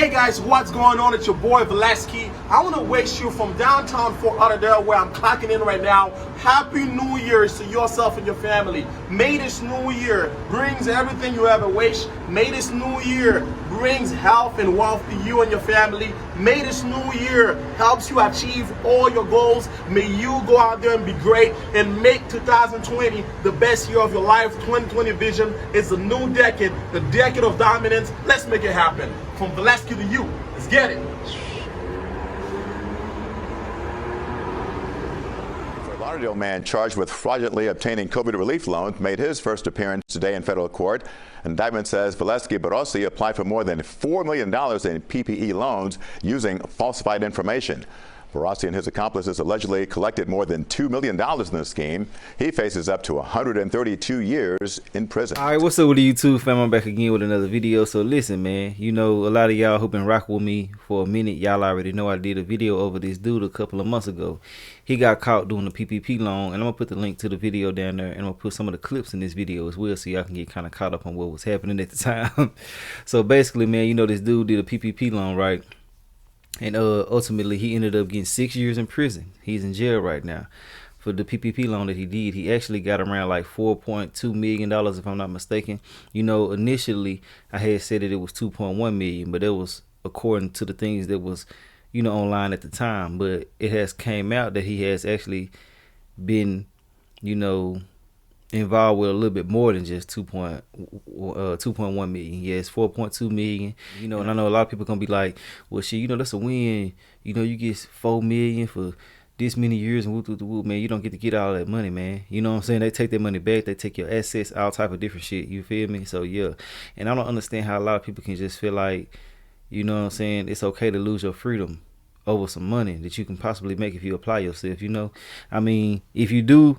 Hey guys, what's going on? It's your boy Velasquez. I want to wish you from downtown Fort Lauderdale, where I'm clocking in right now, Happy New Year's to yourself and your family. May this new year brings everything you ever wish. May this new year brings health and wealth to you and your family. May this new year helps you achieve all your goals. May you go out there and be great and make 2020 the best year of your life. 2020 vision is the new decade, the decade of dominance. Let's make it happen. From Velasquez to you, let's get it. Fort Lauderdale man charged with fraudulently obtaining COVID relief loans made his first appearance today in federal court. Indictment says Velasquez Barossi applied for more than $4 million in PPE loans using falsified information. Barossi and his accomplices allegedly collected more than $2 million in the scheme. He faces up to 132 years in prison. All right, what's up with the YouTube fam? I'm back again with another video. So listen, man, you know, a lot of y'all who've been rocking with me for a minute, y'all already know I did a video over this dude a couple of months ago. He got caught doing the PPP loan, and I'm gonna put the link to the video down there, and I'm gonna put some of the clips in this video as well, so y'all can get kind of caught up on what was happening at the time. So basically, man, you know, this dude did a PPP loan, right? And ultimately, he ended up getting 6 years in prison. He's in jail right now for the PPP loan that he did. He actually got around like $4.2 million, if I'm not mistaken. You know, initially, I had said that it was $2.1 million, but that was according to the things that was, you know, online at the time. But it has came out that he has actually been, you know, involved with a little bit more than just 2.1 million. Yes, 4.2 million. You know, and I know a lot of people gonna be like, well, shit, you know, that's a win. You know, you get 4 million for this many years and whoop, man. You don't get to get all that money, man. You know what I'm saying? They take their money back. They take your assets, all type of different shit. You feel me? So yeah, and I don't understand how a lot of people can just feel like, you know what I'm saying, it's okay to lose your freedom over some money that you can possibly make if you apply yourself. You know, I mean, if you do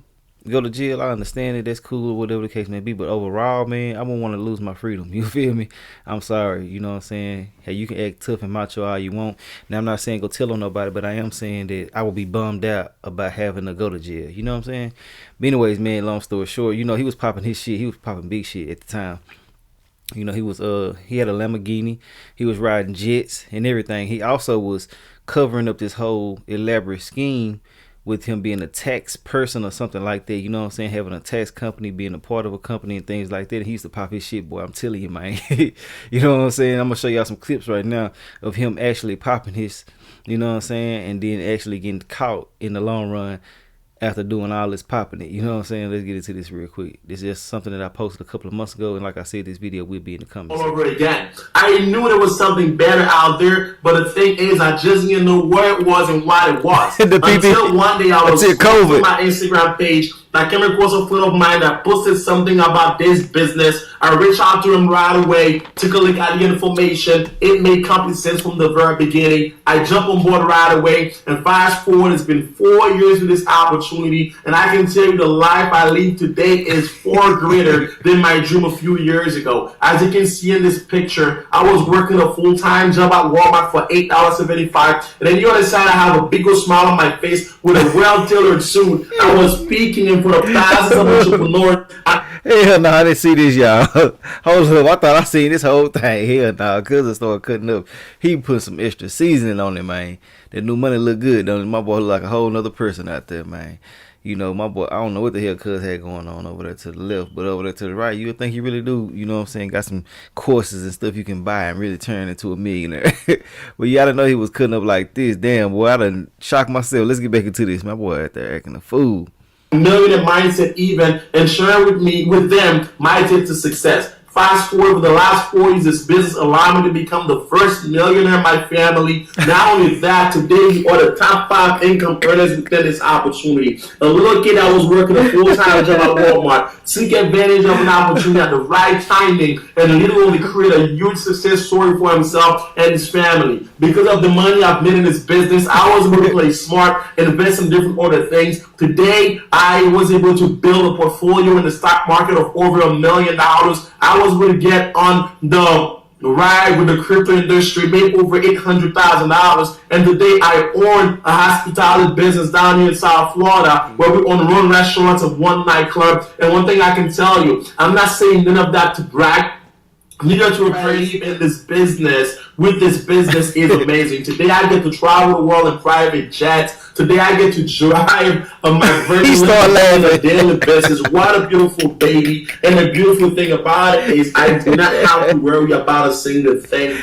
go to jail, I understand it, that's cool, whatever the case may be, but overall, man, I won't want to lose my freedom. You feel me? I'm sorry, you know what I'm saying? Hey, you can act tough and macho all you want. Now, I'm not saying go tell on nobody, but I am saying that I will be bummed out about having to go to jail. You know what I'm saying? But anyways, man, long story short, you know, he was popping his shit. He was popping big shit at the time. You know, he had a Lamborghini. He was riding jets and everything. He also was covering up this whole elaborate scheme with him being a tax person or something like that, you know what I'm saying, having a tax company, being a part of a company and things like that. And he used to pop his shit, boy, I'm telling you, man. You know what I'm saying? I'm gonna show y'all some clips right now of him actually popping his, you know what I'm saying, and then actually getting caught in the long run after doing all this popping it. You know what I'm saying? Let's get into this real quick. This is just something that I posted a couple of months ago, and like I said, this video will be in the comments. All over again. I knew there was something better out there, but the thing is, I just didn't know where it was and why it was. Until one day I was on my Instagram page, I came across a friend of mine that posted something about this business. I reached out to him right away, took a look at the information. It made complete sense from the very beginning. I jumped on board right away, and fast forward, it's been 4 years with this opportunity, and I can tell you the life I lead today is far greater than my dream a few years ago. As you can see in this picture, I was working a full-time job at Walmart for $8.75, and then the other side, I have a big old smile on my face with a well-tailored suit. I was speaking in front of thousands of entrepreneurs. Hell no, I didn't see this, y'all. Hold up, I thought I seen this whole thing. Hell no, cousin started cutting up. He put some extra seasoning on it, man. That new money look good, don't it? My boy look like a whole nother person out there, man. You know, my boy, I don't know what the hell cuz had going on over there to the left, but over there to the right, you would think he really do, you know what I'm saying, got some courses and stuff you can buy and really turn into a millionaire. But you gotta know he was cutting up like this. Damn, boy, I done shocked myself. Let's get back into this. My boy out there acting a fool. Millionaire mindset even, and sharing with them my tips to success. Fast forward, for the last 4 years, this business allowed me to become the first millionaire in my family. Not only that, today we are the top 5 income earners within this opportunity. A little kid that was working a full-time job at Walmart took advantage of an opportunity at the right timing and literally create a huge success story for himself and his family. Because of the money I've made in this business, I was able to play smart and invest in different other things. Today, I was able to build a portfolio in the stock market of over $1 million. I was able to get on the ride with the crypto industry, make over $800,000, and today I own a hospitality business down here in South Florida where we own run restaurants of one nightclub. And one thing I can tell you, I'm not saying none of that to brag. New York to brave in this business with this business is amazing. Today I get to travel the world in private jets. Today I get to drive on my virtual on a daily basis. What a beautiful baby. And the beautiful thing about it is I do not have to worry about a single thing.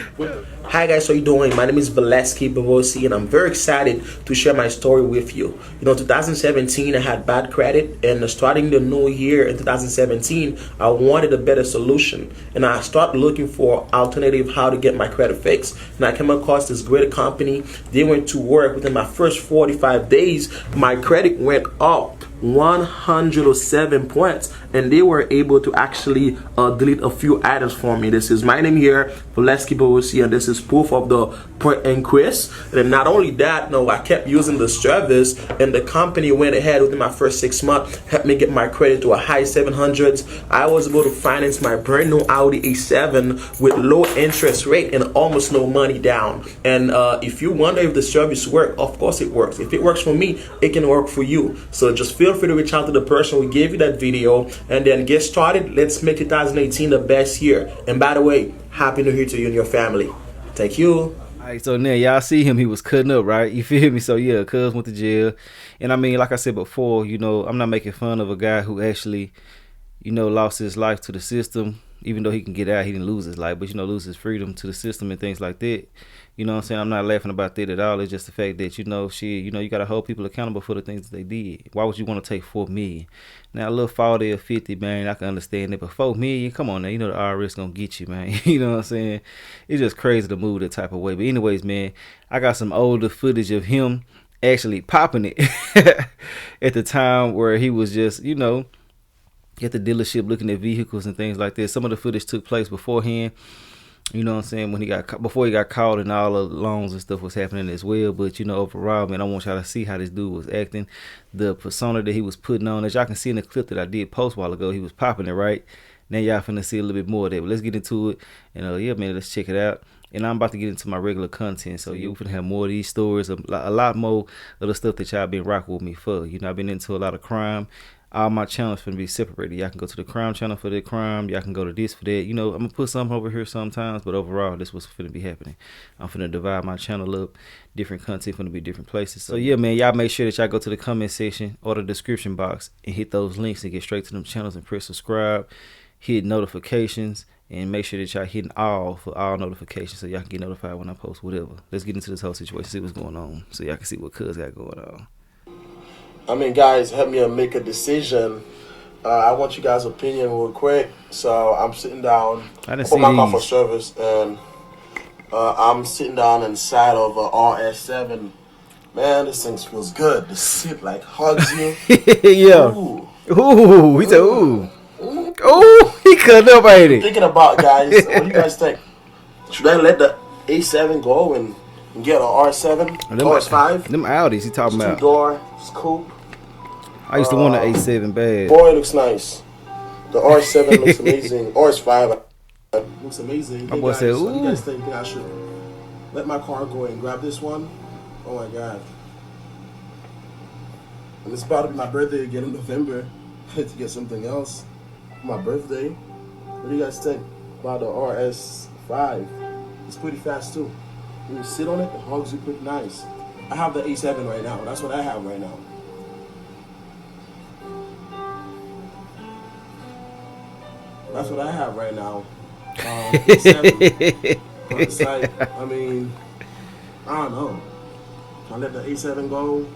Hi guys, how you doing? My name is Valesky Bavosi and I'm very excited to share my story with you. 2017 I had bad credit, and starting the new year in 2017 I wanted a better solution, and I started looking for alternative how to get my credit fixed, and I came across this great company. They went to work. Within my first 45 days my credit went up 107 points, and they were able to actually delete a few items for me. This is my name here, Valesky Bavosi, and this is proof of the point increase. And not only that, no, I kept using the service, and the company went ahead within my first 6 months, helped me get my credit to a high 700s. I was able to finance my brand new Audi A7 with low interest rate and almost no money down. And if you wonder if the service works, of course it works. If it works for me, it can work for you. So just feel free to reach out to the person who gave you that video, and then get started. Let's make 2018 the best year. And by the way, Happy New Year to you and your family. Thank you. Alright, so now y'all see him, he was cutting up, right? You feel me? So yeah, cuz went to jail. And I mean, like I said before, I'm not making fun of a guy who actually, lost his life to the system. Even though he can get out, he didn't lose his life, but lose his freedom to the system and things like that. You know what I'm saying? I'm not laughing about that at all. It's just the fact that, you gotta hold people accountable for the things that they did. Why would you want to take $4 million? Now a little 40 or 50, man, I can understand it, but $4 million, come on now, the IRS gonna get you, man. You know what I'm saying? It's just crazy to move that type of way. But anyways, man, I got some older footage of him actually popping it at the time where he was just, at the dealership looking at vehicles and things like that. Some of the footage took place beforehand, when before he got caught, and all the loans and stuff was happening as well. But overall, man, I want y'all to see how this dude was acting, the persona that he was putting on. As y'all can see in the clip that I did post a while ago, he was popping it, right? Now y'all finna see a little bit more of that. But let's get into it, and yeah, man, let's check it out. And I'm about to get into my regular content, so you're finna have more of these stories, a lot more of the stuff that y'all been rocking with me for. I've been into a lot of crime. All my channels finna be separated. Y'all can go to the crime channel for the crime. Y'all can go to this for that. I'm gonna put something over here sometimes, but overall, this what's finna be happening. I'm finna divide my channel up. Different content finna be different places. So yeah, man, y'all make sure that y'all go to the comment section or the description box and hit those links and get straight to them channels and press subscribe, hit notifications, and make sure that y'all hitting all for all notifications so y'all can get notified when I post whatever. Let's get into this whole situation, see what's going on, so y'all can see what cuz got going on. Guys, help me make a decision. I want you guys' opinion real quick. So I'm sitting down. I put my car for service, and I'm sitting down inside of a RS7. Man, this thing feels good. The seat hugs you. Yeah. Ooh. He said ooh. Ooh, he cut up, ain't it? Thinking about, guys, what do you guys think? Should I let the A7 go and get an R7, RS5? Them Audis he talking about. 2-door, it's coupe. I used to want an A7 bad. Boy, it looks nice. The R7 looks amazing. RS5 looks amazing. My boy said, ooh. What do you guys think I should let my car go and grab this one? Oh my God. And it's about to be my birthday again in November. I had to get something else for my birthday. What do you guys think about the RS5? It's pretty fast too. When you sit on it, it hugs you pretty nice. I have the A7 right now. That's what I have right now. That's what I have right now. A7. But it's like, I don't know. I let the A7 go.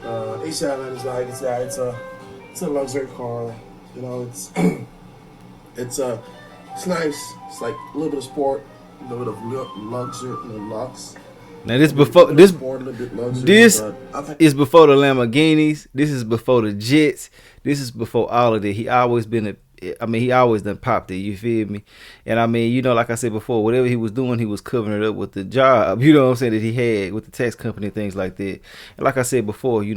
A7 is like, it's a luxury car. It's nice. It's like a little bit of sport, a little bit of luxury, lux. Now this before this is before the Lamborghinis. This is before the jets. This is before all of that. He always done popped it. You feel me? And like I said before, whatever he was doing, he was covering it up with the job. You know what I'm saying, that he had with the tax company and things like that. And like I said before, he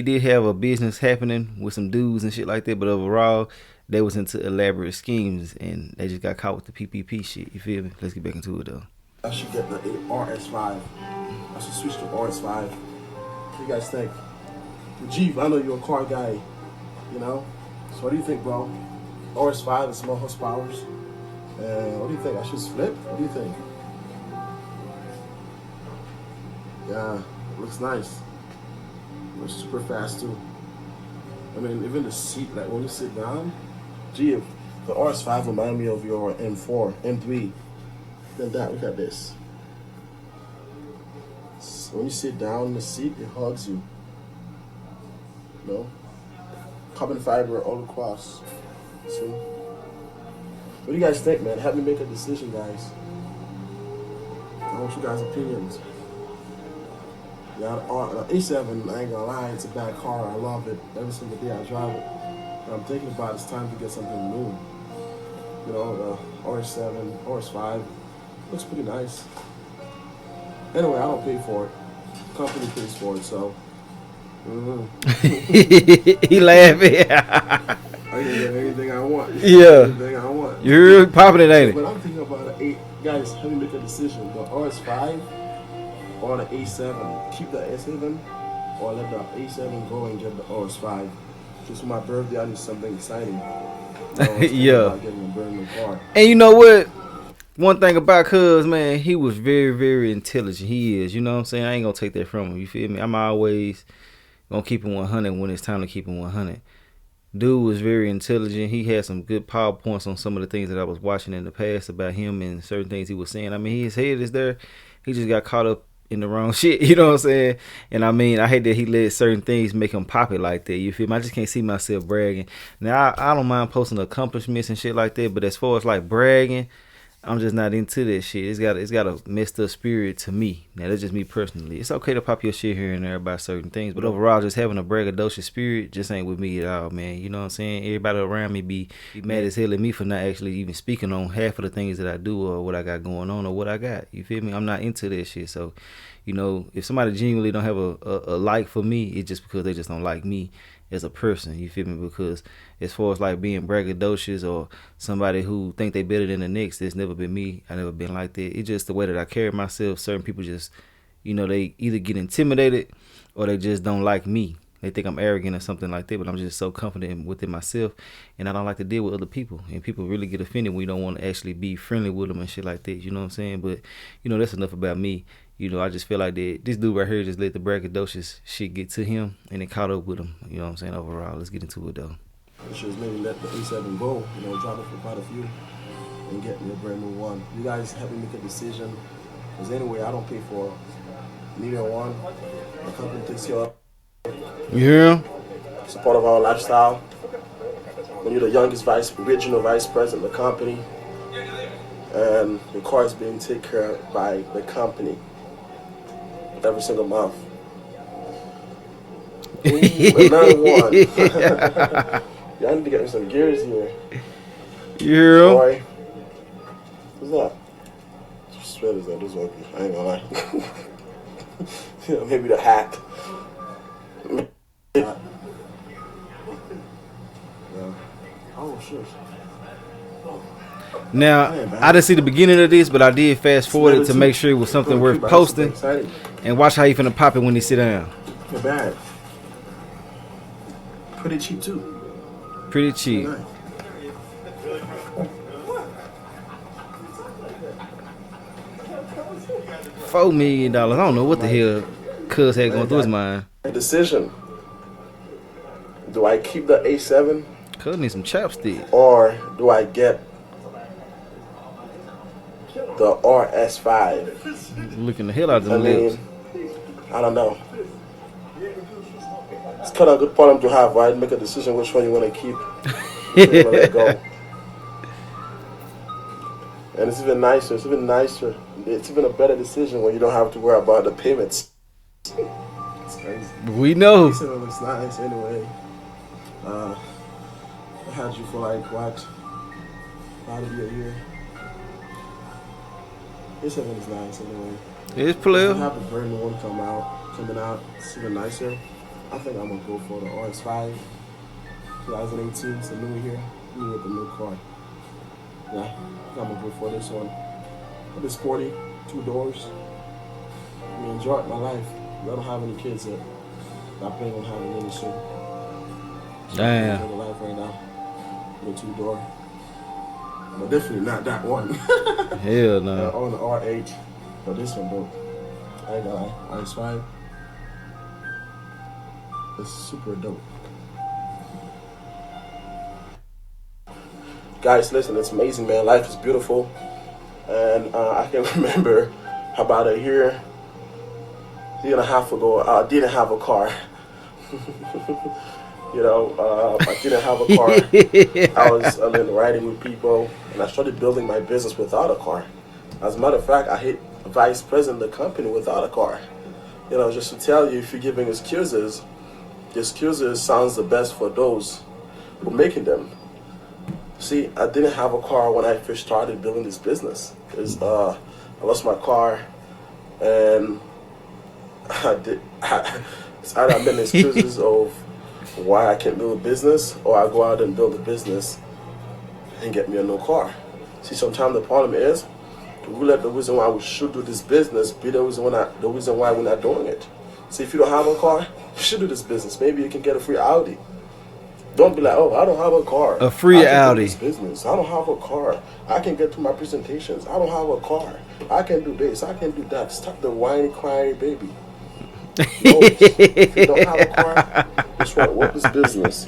did have a business happening with some dudes and shit like that. But overall, they was into elaborate schemes, and they just got caught with the PPP shit. You feel me? Let's get back into it though. I should get the RS5. I should switch to RS5. What do you guys think? Jeeve, I know you're a car guy, So what do you think, bro? RS5 is more horsepowers. And what do you think? I should split? What do you think? Yeah, looks nice. Looks super fast too. I mean, even the seat, like when you sit down, gee, if the RS5 remind me of your M4, M3, then that, look at this. So when you sit down in the seat, it hugs you. You know? Carbon fiber all across. See? What do you guys think, man? Help me make a decision, guys. I want you guys' opinions. Yeah, the A7, I ain't gonna lie, it's a bad car. I love it. Every single day I drive it. But I'm thinking about it's time to get something new. You know, the RS7, RS5, looks pretty nice. Anyway, I don't pay for it. The company pays for it, so. He laughing. I can get anything I want. Yeah. Anything I want. You're popping it, ain't it? But I'm thinking about an 8. Guys, help me make a decision. The RS5 or the A7. Keep the A7 or let the A7 go and get the RS5. Just for my birthday, I need something exciting. Yeah. About getting a brand new car. And you know what? One thing about Cuz, man, he was very, very intelligent. He is. You know what I'm saying? I ain't going to take that from him. You feel me? I'm always going to keep him 100 when it's time to keep him 100. Dude was very intelligent. He had some good PowerPoints on some of the things that I was watching in the past about him and certain things he was saying. I mean, his head is there. He just got caught up in the wrong shit. You know what I'm saying? And I mean, I hate that he let certain things make him pop it like that. You feel me? I just can't see myself bragging. Now, I don't mind posting accomplishments and shit like that, but as far as like bragging, I'm just not into that shit. It's got a messed up spirit to me. Now that's just me personally. It's okay to pop your shit here and there about certain things, but overall, just having a braggadocious spirit just ain't with me at all, man. You know what I'm saying? Everybody around me be mad as hell at me for not actually even speaking on half of the things that I do or what I got going on or what I got. You feel me? I'm not into that shit. So, you know, if somebody genuinely don't have a like for me, it's just because they just don't like me as a person. You feel me? Because as far as like being braggadocious or somebody who think they better than the next, it's never been me. I never been like that. It's just the way that I carry myself. Certain people just, you know, they either get intimidated or they just don't like me. They think I'm arrogant or something like that, but I'm just so confident within myself, and I don't like to deal with other people. And people really get offended when you don't want to actually be friendly with them and shit like that. You know what I'm saying? But, you know, that's enough about me. You know, I just feel like that this dude right here just let the braggadocious shit get to him and it caught up with him. You know what I'm saying? Overall, let's get into it though. I should maybe let the A7 go, you know, drop it for quite a few and get me a brand new one. You guys help me make a decision. Because anyway, I don't pay for neither one. The company takes care of. You hear him? It's a part of our lifestyle. When you're the youngest regional vice president of the company, and the car is being taken care of by the company every single month. Ooh, another one. Y'all need to get me some gears here. You hear him? Boy. What's that? What is that? This one, I ain't gonna lie. Yeah, maybe the hat. Yeah. Oh, shit. Now, I didn't see the beginning of this, but I did fast forward it to make sure it was something worth posting. And watch how he finna pop it when he sit down. Not bad. Pretty cheap too. Pretty cheap. Nice. $4 million. I don't know what the hell Cuz had going through his mind. Decision. Do I keep the A7? Cuz need some chapstick. Or do I get the RS5? Looking the hell out of them lips. I don't know. It's kind of a good problem to have, right? Make a decision which one you want to keep. Which one you want to let go. And it's even nicer. It's even nicer. It's even a better decision when you don't have to worry about the payments. It's crazy. We know. It looks nice anyway. I had you for like what? About to be a year. This one is nice anyway. It's player. If you have a brand new one coming out, it's even nicer. I think I'm gonna go for the RS5 2018. It's a new year. New with the new car. Yeah, I think I'm gonna go for this one. It's sporty, 2 doors. I enjoy my life. I don't have any kids yet. I plan on having any soon. Damn. I'm life right now with a 2-door. but definitely not that one. Hell no. On the R8, but this one dope. I ain't gonna lie, RS5. It's super dope. Guys, listen, it's amazing, man. Life is beautiful, and I can remember about a year and a half ago, I didn't have a car. You know, I didn't have a car. I was riding with people, and I started building my business without a car. As a matter of fact, I hit vice president of the company without a car. You know, just to tell you, if you're giving excuses, the excuses sounds the best for those who are making them. See, I didn't have a car when I first started building this business. I lost my car, and it's either I'm making excuses of why I can't build a business, or I go out and build a business and get me a new car. See, sometimes the problem is we let the reason why we should do this business be the reason why we're not doing it. See, if you don't have a car, you should do this business. Maybe you can get a free Audi. Don't be like, oh, I don't have a car. A free Audi. This business. I don't have a car. I can get to my presentations. I don't have a car. I can do this. I can do that. Stop the whiny, crying baby. No, if you don't have a car, just what this business.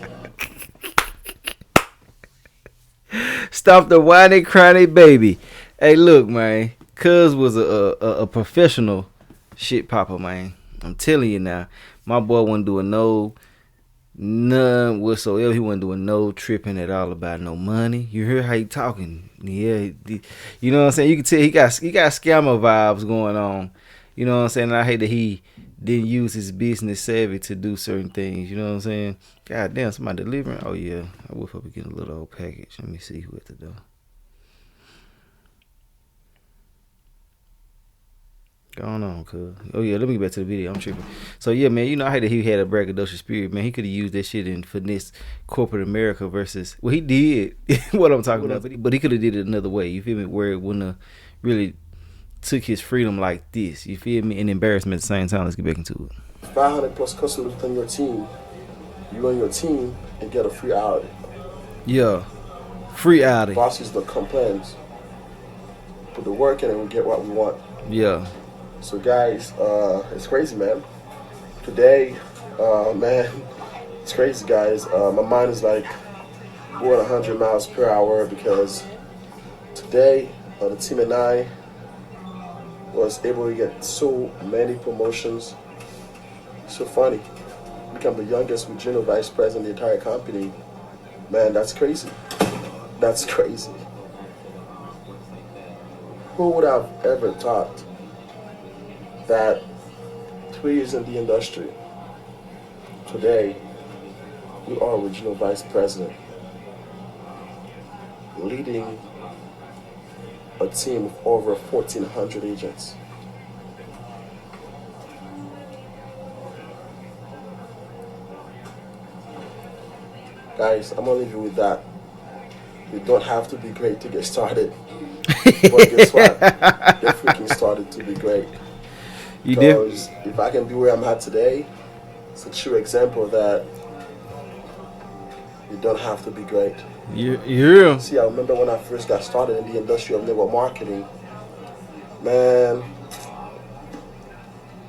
Stop the whiny, crying baby. Hey, look, man. Cuz was a professional shit popper, man. I'm telling you now. My boy wasn't doing none whatsoever. He wasn't doing no tripping at all about no money. You hear how he talking? Yeah, you know what I'm saying. You can tell he got scammer vibes going on. You know what I'm saying. And I hate that he didn't use his business savvy to do certain things. You know what I'm saying. God damn, somebody delivering. Oh yeah, I whip up and get a little old package. Let me see who at the door. Going on, cuz. Oh yeah, let me get back to the video. I'm tripping. So yeah, man, you know how he had a braggadocious spirit, man. He could have used that shit and finesse corporate America versus well, he did what I'm talking about, but he could have did it another way. You feel me? Where it wouldn't have really took his freedom like this. You feel me? And embarrassment at the same time. Let's get back into it. 500 plus customers within your team. You and your team and get a free Audi. Yeah, free Audi. Bosses don't complain. Put the work in and we get what we want. Yeah. So guys, it's crazy, man. Today, man, it's crazy, guys. My mind is like going 100 miles per hour because today the team and I was able to get so many promotions. So funny. Become the youngest regional vice president of the entire company. Man, that's crazy. That's crazy. Who would have ever thought that 3 years in the industry, today, you are regional vice president, leading a team of over 1,400 agents. Guys, I'm gonna leave you with that. You don't have to be great to get started. But guess what? Get freaking started to be great. Because if I can be where I'm at today, it's a true example that you don't have to be great. Yeah. See, I remember when I first got started in the industry of network marketing, man,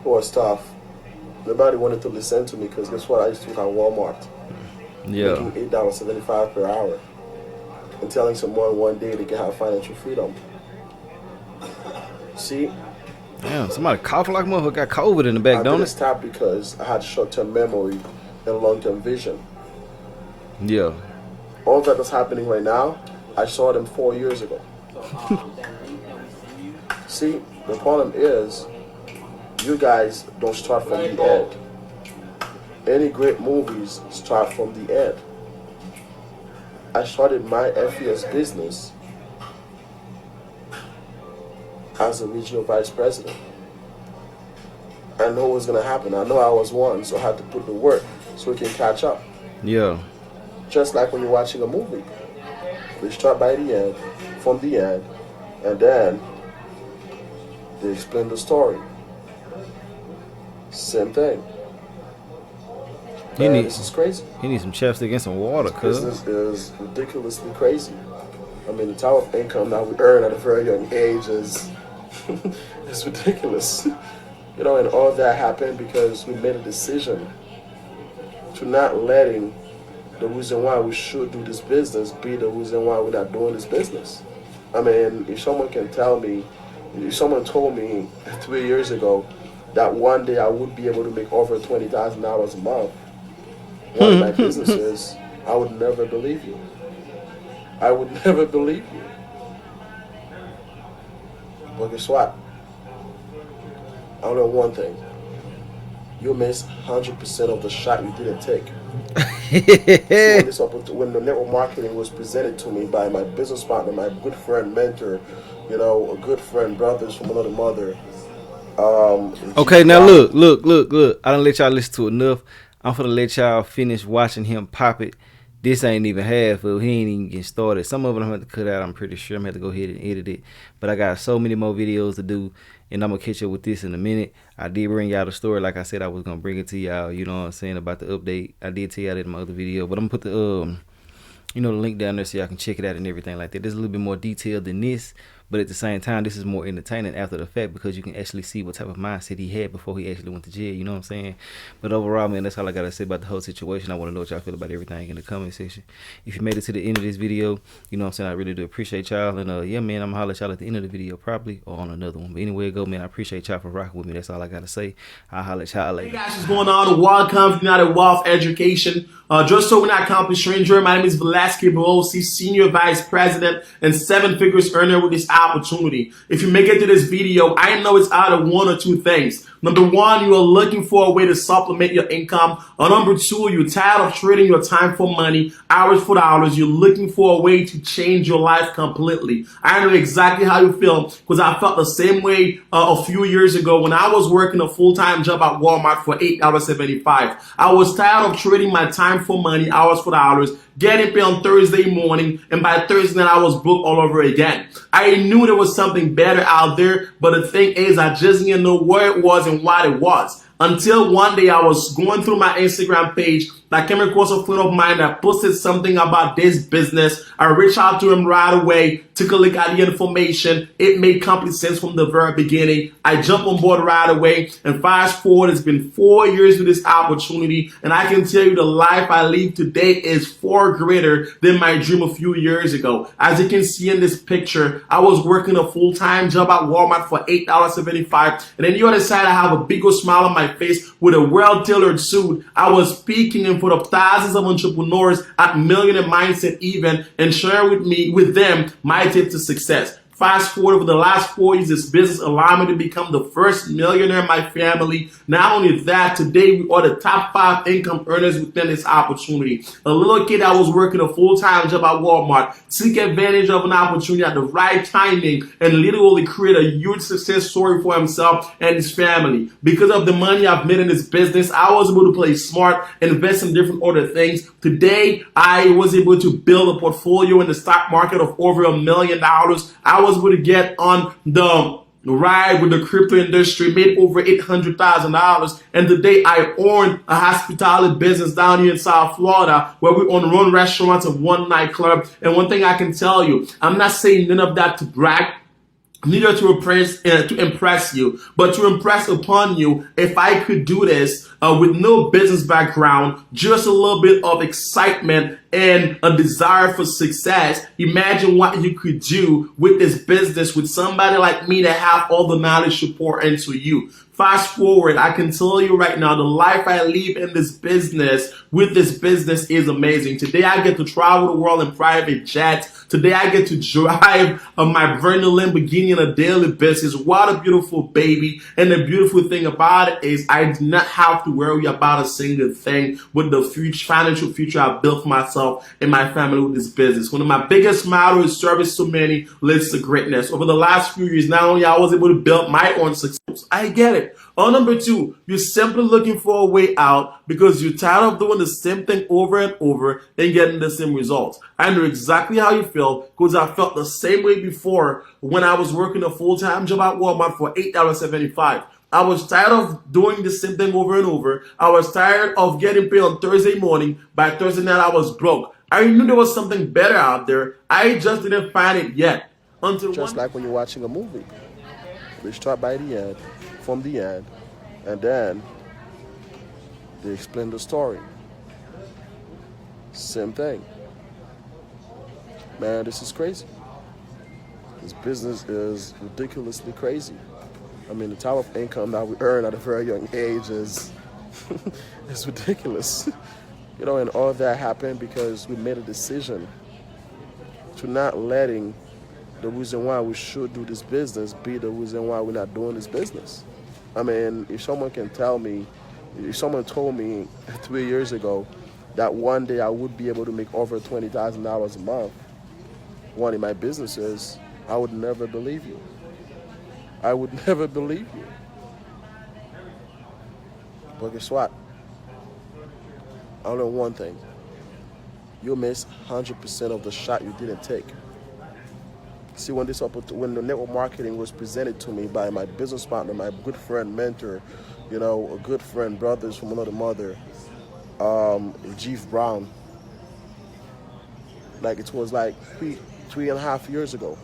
it was tough. Nobody wanted to listen to me because guess what? I used to work at Walmart. Yeah. Making $8.75 per hour. And telling someone one day they can have financial freedom. See? Damn, somebody coughing like motherfucker got COVID in the back, don't I it? didn't stop because I had short-term memory and long-term vision. Yeah. All that is happening right now, I saw them 4 years ago. See, the problem is, you guys don't start from the end. Any great movies start from the end. I started my FES business as a regional vice president. I know what's going to happen. I know I was one, so I had to put the work so we can catch up. Yeah. Just like when you're watching a movie. They start by the end, from the end, and then they explain the story. Same thing. This is crazy. He needs some chapstick and some water, cuz. Business is ridiculously crazy. I mean, the type of income that we earn at a very young age is it's ridiculous. You know, and all that happened because we made a decision to not letting the reason why we should do this business be the reason why we're not doing this business. I mean, if someone can tell me, if someone told me 3 years ago that one day I would be able to make over $20,000 a month, one of my businesses, I would never believe you. I would never believe you. But guess what? I know one thing. You missed 100% of the shot you didn't take. So when the network marketing was presented to me by my business partner, my good friend, mentor, you know, a good friend, brothers from another mother. Okay, now look. I done let y'all listen to enough. I'm finna let y'all finish watching him pop it. This ain't even half of it. He ain't even getting started. Some of it I'm going to cut out, I'm pretty sure. I'm going to have to go ahead and edit it. But I got so many more videos to do, and I'm going to catch up with this in a minute. I did bring y'all the story. Like I said, I was going to bring it to y'all, you know what I'm saying, about the update. I did tell y'all that in my other video. But I'm going to put the, you know, the link down there so y'all can check it out and everything like that. There's a little bit more detailed than this. But at the same time, this is more entertaining after the fact because you can actually see what type of mindset he had before he actually went to jail. You know what I'm saying? But overall, man, that's all I got to say about the whole situation. I want to know what y'all feel about everything in the comment section. If you made it to the end of this video, you know what I'm saying? I really do appreciate y'all. And yeah, man, I'm going to holler at y'all at the end of the video probably or on another one. But anyway, go, man. I appreciate y'all for rocking with me. That's all I got to say. I'll holler at y'all later. Hey guys, what's going on? Welcome to United Wealth Education. Just so we're not complete stranger, my name is Velasquez Barosi, Senior Vice President and 7 figures earner with this opportunity. If you make it to this video, I know it's out of one or two things. Number one, you are looking for a way to supplement your income. Or number two, you're tired of trading your time for money, hours for dollars. You're looking for a way to change your life completely. I know exactly how you feel because I felt the same way a few years ago when I was working a full-time job at Walmart for $8.75. I was tired of trading my time for money, hours for dollars, getting paid on Thursday morning, and by Thursday night I was broke all over again. I knew there was something better out there, but the thing is I just didn't know where it was and what it was. Until one day I was going through my Instagram page, I came across a friend of mine that posted something about this business. I reached out to him right away, took a look at the information. It made complete sense from the very beginning. I jumped on board right away, and fast forward, it's been 4 years with this opportunity, and I can tell you the life I live today is far greater than my dream a few years ago. As you can see in this picture, I was working a full-time job at Walmart for $8.75, and then the other side I have a big old smile on my face with a well-tailored suit. I was speaking in front of thousands of entrepreneurs at Millionaire Mindset event and sharing with them my tips to success. Fast forward over the last 4 years, this business allowed me to become the first millionaire in my family. Not only that, today we are the top 5 income earners within this opportunity. A little kid that was working a full-time job at Walmart took advantage of an opportunity at the right timing and literally create a huge success story for himself and his family. Because of the money I've made in this business, I was able to play smart, invest in different other things. Today, I was able to build a portfolio in the stock market of over $1 million. I was able to get on the ride with the crypto industry, made over $800,000, and today I own a hospitality business down here in South Florida where we own run restaurants and one nightclub. And one thing I can tell you, I'm not saying none of that to brag, neither to impress you, but to impress upon you. If I could do this with no business background, just a little bit of excitement and a desire for success, imagine what you could do with this business with somebody like me that have all the knowledge to pour into you. Fast forward, I can tell you right now, the life I live in this business, with this business is amazing. Today I get to travel the world in private jets. Today I get to drive my brand new Lamborghini on a daily basis. What a beautiful baby. And the beautiful thing about it is I do not have to worry about a single thing with the financial future I built for myself and my family with this business. One of my biggest mottos is service to many leads to greatness. Over the last few years, not only I was able to build my own success, I get it. Or number two, you're simply looking for a way out because you're tired of doing the same thing over and over and getting the same results. I know exactly how you feel because I felt the same way before when I was working a full-time job at Walmart for $8.75. I was tired of doing the same thing over and over. I was tired of getting paid on Thursday morning. By Thursday night, I was broke. I knew there was something better out there. I just didn't find it yet. Until Just like when you're watching a movie. They start by the end, from the end, and then they explain the story. Same thing. Man, this is crazy. This business is ridiculously crazy. I mean, the type of income that we earn at a very young age is it's ridiculous. You know, and all that happened because we made a decision to not letting the reason why we should do this business be the reason why we're not doing this business. I mean, if someone told me 3 years ago that one day I would be able to make over $20,000 a month running my businesses, I would never believe you. I would never believe you. But guess what? I learned one thing. You miss 100% of the shot you didn't take. See, when the network marketing was presented to me by my business partner, my good friend, mentor, you know, a good friend, brothers from another mother, Jeff Brown, like it was like 3.5 years ago.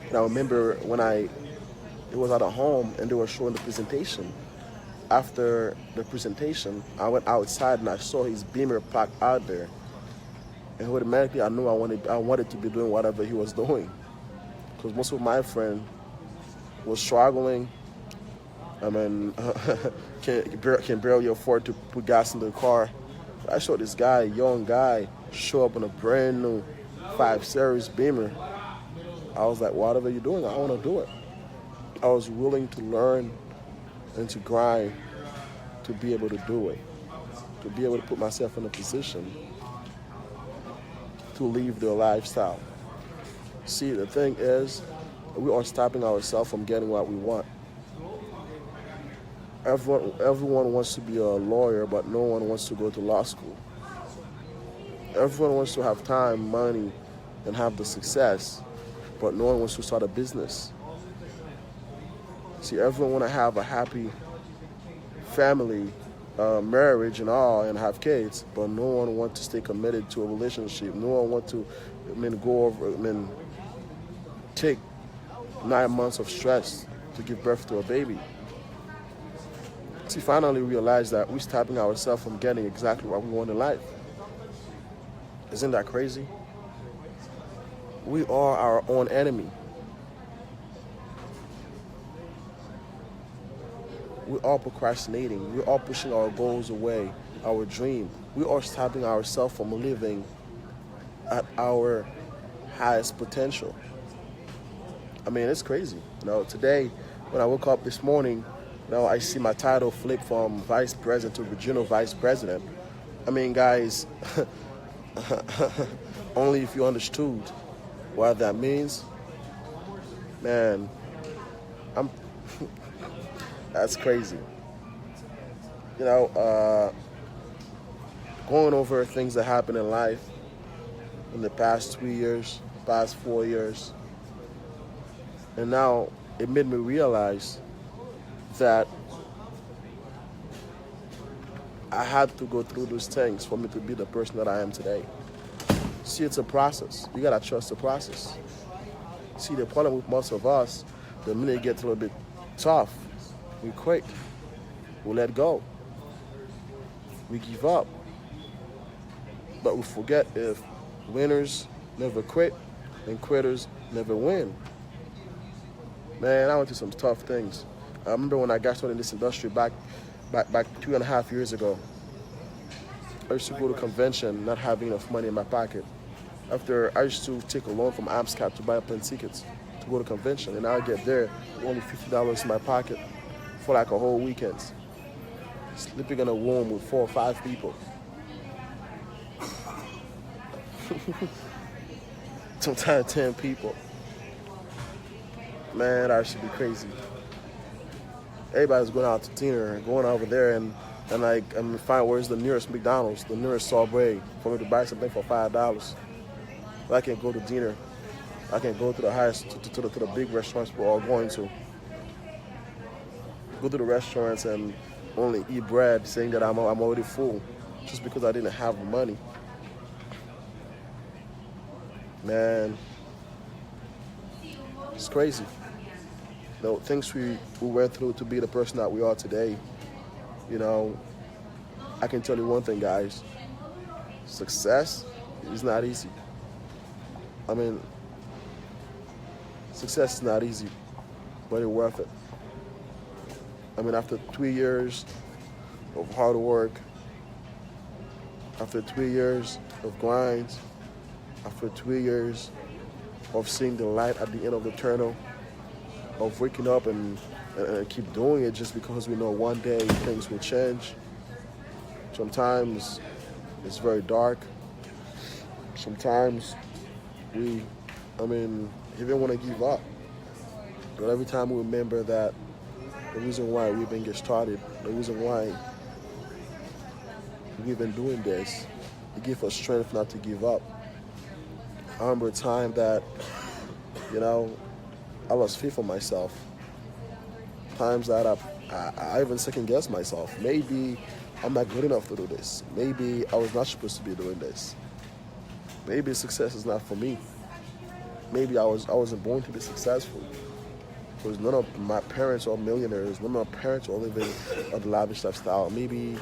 And I remember when it was at a home and they were showing the presentation. After the presentation, I went outside and I saw his Beamer parked out there. And automatically I knew I wanted to be doing whatever he was doing. Because most of my friends was struggling. I mean, can barely afford to put gas in the car. I saw this guy, young guy, show up in a brand new 5 Series Beamer. I was like, whatever you're doing, I want to do it. I was willing to learn and to grind to be able to do it, to be able to put myself in a position to live their lifestyle. See, the thing is, we are stopping ourselves from getting what we want. Everyone wants to be a lawyer, but no one wants to go to law school. Everyone wants to have time, money, and have the success, but no one wants to start a business. See, everyone wants to have a happy family, marriage and all, and have kids, but no one wants to stay committed to a relationship. No one wants to, take 9 months of stress to give birth to a baby. See, finally realize that we're stopping ourselves from getting exactly what we want in life. Isn't that crazy? We are our own enemy. We are procrastinating. We are pushing our goals away, our dream. We are stopping ourselves from living at our highest potential. I mean, it's crazy. You know, today, when I woke up this morning, you know, I see my title flip from vice president to regional vice president. I mean, guys, only if you understood what that means, man, that's crazy. You know, going over things that happened in life in the past 3 years, past 4 years, and now it made me realize that I had to go through those things for me to be the person that I am today. See, it's a process. You gotta trust the process. See, the problem with most of us, the minute it gets a little bit tough, we quit. We let go. We give up. But we forget if winners never quit and quitters never win. Man, I went through some tough things. I remember when I got started in this industry back 2.5 years ago. I used to go to convention not having enough money in my pocket. After I used to take a loan from AMSCAP to buy plane tickets to go to convention, and I would get there with only $50 in my pocket for like a whole weekend, sleeping in a room with 4 or 5 people. Sometimes 10 people. Man, that should be crazy. Everybody's going out to dinner and going over there and find where's the nearest McDonald's, the nearest Subway for me to buy something for $5. But I can go to dinner. I can go to the highest, to the big restaurants we're all going to. go to the restaurants and only eat bread, saying that I'm already full, just because I didn't have money. Man, it's crazy. The things we went through to be the person that we are today. You know, I can tell you one thing, guys. Success is not easy. I mean, success is not easy, but it's worth it. I mean, after 3 years of hard work, after 3 years of grind, after 3 years of seeing the light at the end of the tunnel, of waking up and keep doing it just because we know one day things will change. Sometimes it's very dark. Sometimes we even want to give up. But every time we remember that the reason why we've been getting started, the reason why we've been doing this, it gives us strength not to give up. I remember a time that, I lost faith in myself. Times that I even second guessed myself. Maybe I'm not good enough to do this. Maybe I was not supposed to be doing this. Maybe success is not for me. Maybe I wasn't born to be successful. Because none of my parents are millionaires. None of my parents are living a lavish lifestyle. Maybe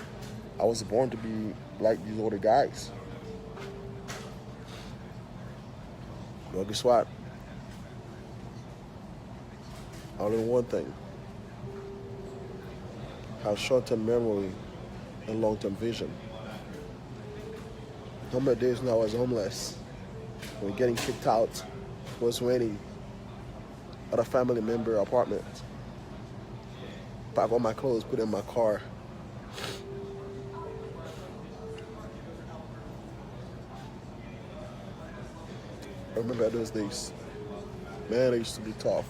I was born to be like these older guys. Well, guess what? I learned one thing. Have short-term memory and long-term vision. How many days when I was homeless, when getting kicked out, was raining at a family member apartment. Pack all my clothes, put in my car. I remember those days. Man, they used to be tough.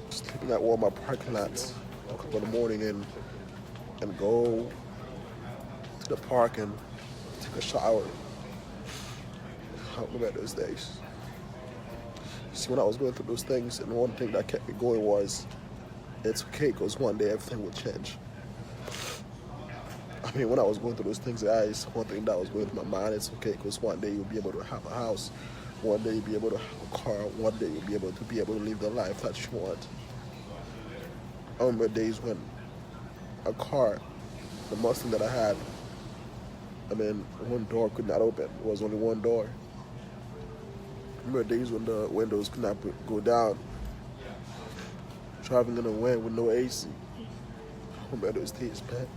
Sleeping at Walmart parking lots, wake up in the morning and go to the park and take a shower. I remember those days. See, when I was going through those things, and one thing that kept me going was, it's okay, because one day everything will change. I mean, when I was going through those things, guys, one thing that was going through my mind, it's okay, because one day you'll be able to have a house. One day you'll be able to have a car. One day you'll be able to live the life that you want. I remember days when a car, the Mustang that I had, one door could not open. It was only one door. I remember days when the windows could not go down. Driving in the wind with no AC. I remember those days, man.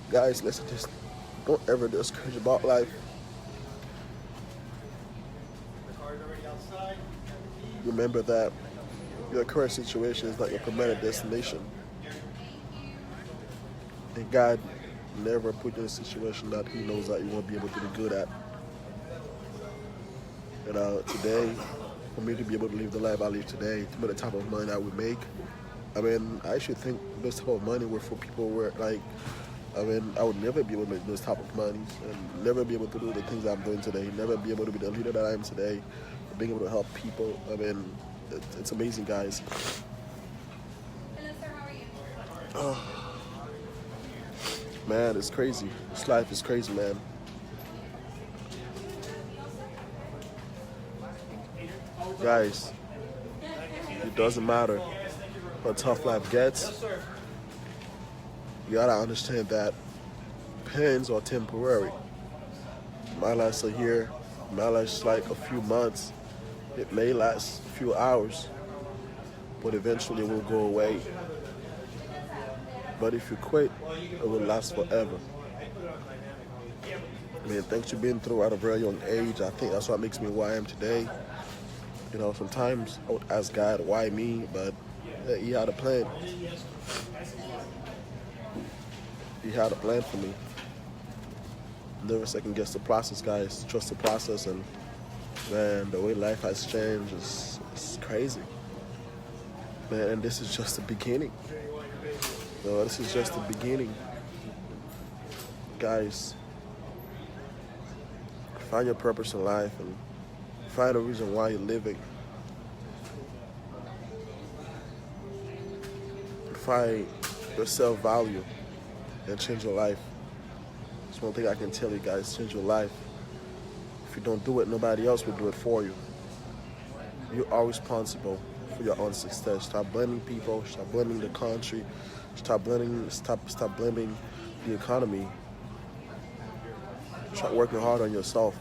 Guys, listen, just don't ever discourage about life. Remember that your current situation is not your permanent destination. And God never put you in a situation that He knows that you won't be able to be good at. Today, for me to be able to live the life I live today, to make the type of money that we make, I should think this type of money were for people where, I would never be able to make those type of money and never be able to do the things I'm doing today, never be able to be the leader that I am today, being able to help people. It's amazing, guys. Hello, sir. How are you? Oh, man, it's crazy. This life is crazy, man. Guys, it doesn't matter how tough life gets. You gotta understand that pains are temporary. My last a year, my last like a few months. It may last a few hours, but eventually it will go away. But if you quit, it will last forever. Things you've been through at a very young age, I think that's what makes me who I am today. Sometimes I would ask God, why me? But He had a plan. He had a plan for me. Never second guess the process, guys. Trust the process, and man, the way life has changed is crazy. Man, and this is just the beginning. This is just the beginning. Guys, find your purpose in life and Find a reason why you're living. Find your self-value and change your life. That's one thing I can tell you guys, change your life. If you don't do it, nobody else will do it for you. You are responsible for your own success. Stop blaming people, stop blaming the country, stop blaming the economy. Start working hard on yourself.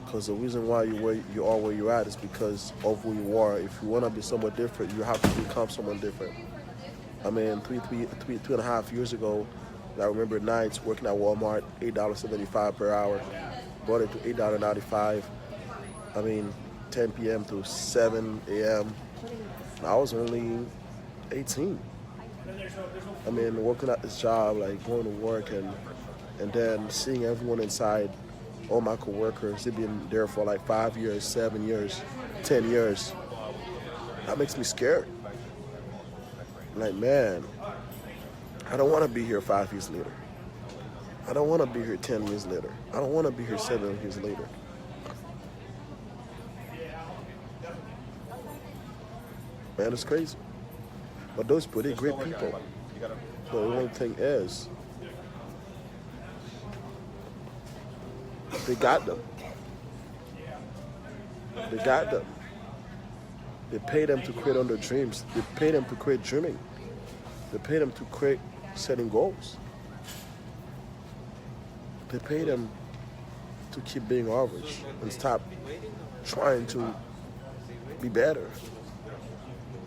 Because the reason why you are where you're at is because of who you are. If you want to be someone different, you have to become someone different. I mean, two and a half years ago, I remember nights working at Walmart, $8.75 per hour, brought it to $8.95. I mean, 10 p.m. to 7 a.m. I was only 18. I mean, working at this job, like going to work and then seeing everyone inside, all my coworkers, they've been there for like 5 years, 7 years, 10 years. That makes me scared. Like, man, I don't want to be here 5 years later. I don't want to be here 10 years later. I don't want to be here 7 years later. Man, it's crazy. But those people, they're great people. But the only thing is, they got them. They got them. They pay them to create on their dreams. They pay them to create dreaming. They pay them to create setting goals. They pay them to keep being average and stop trying to be better.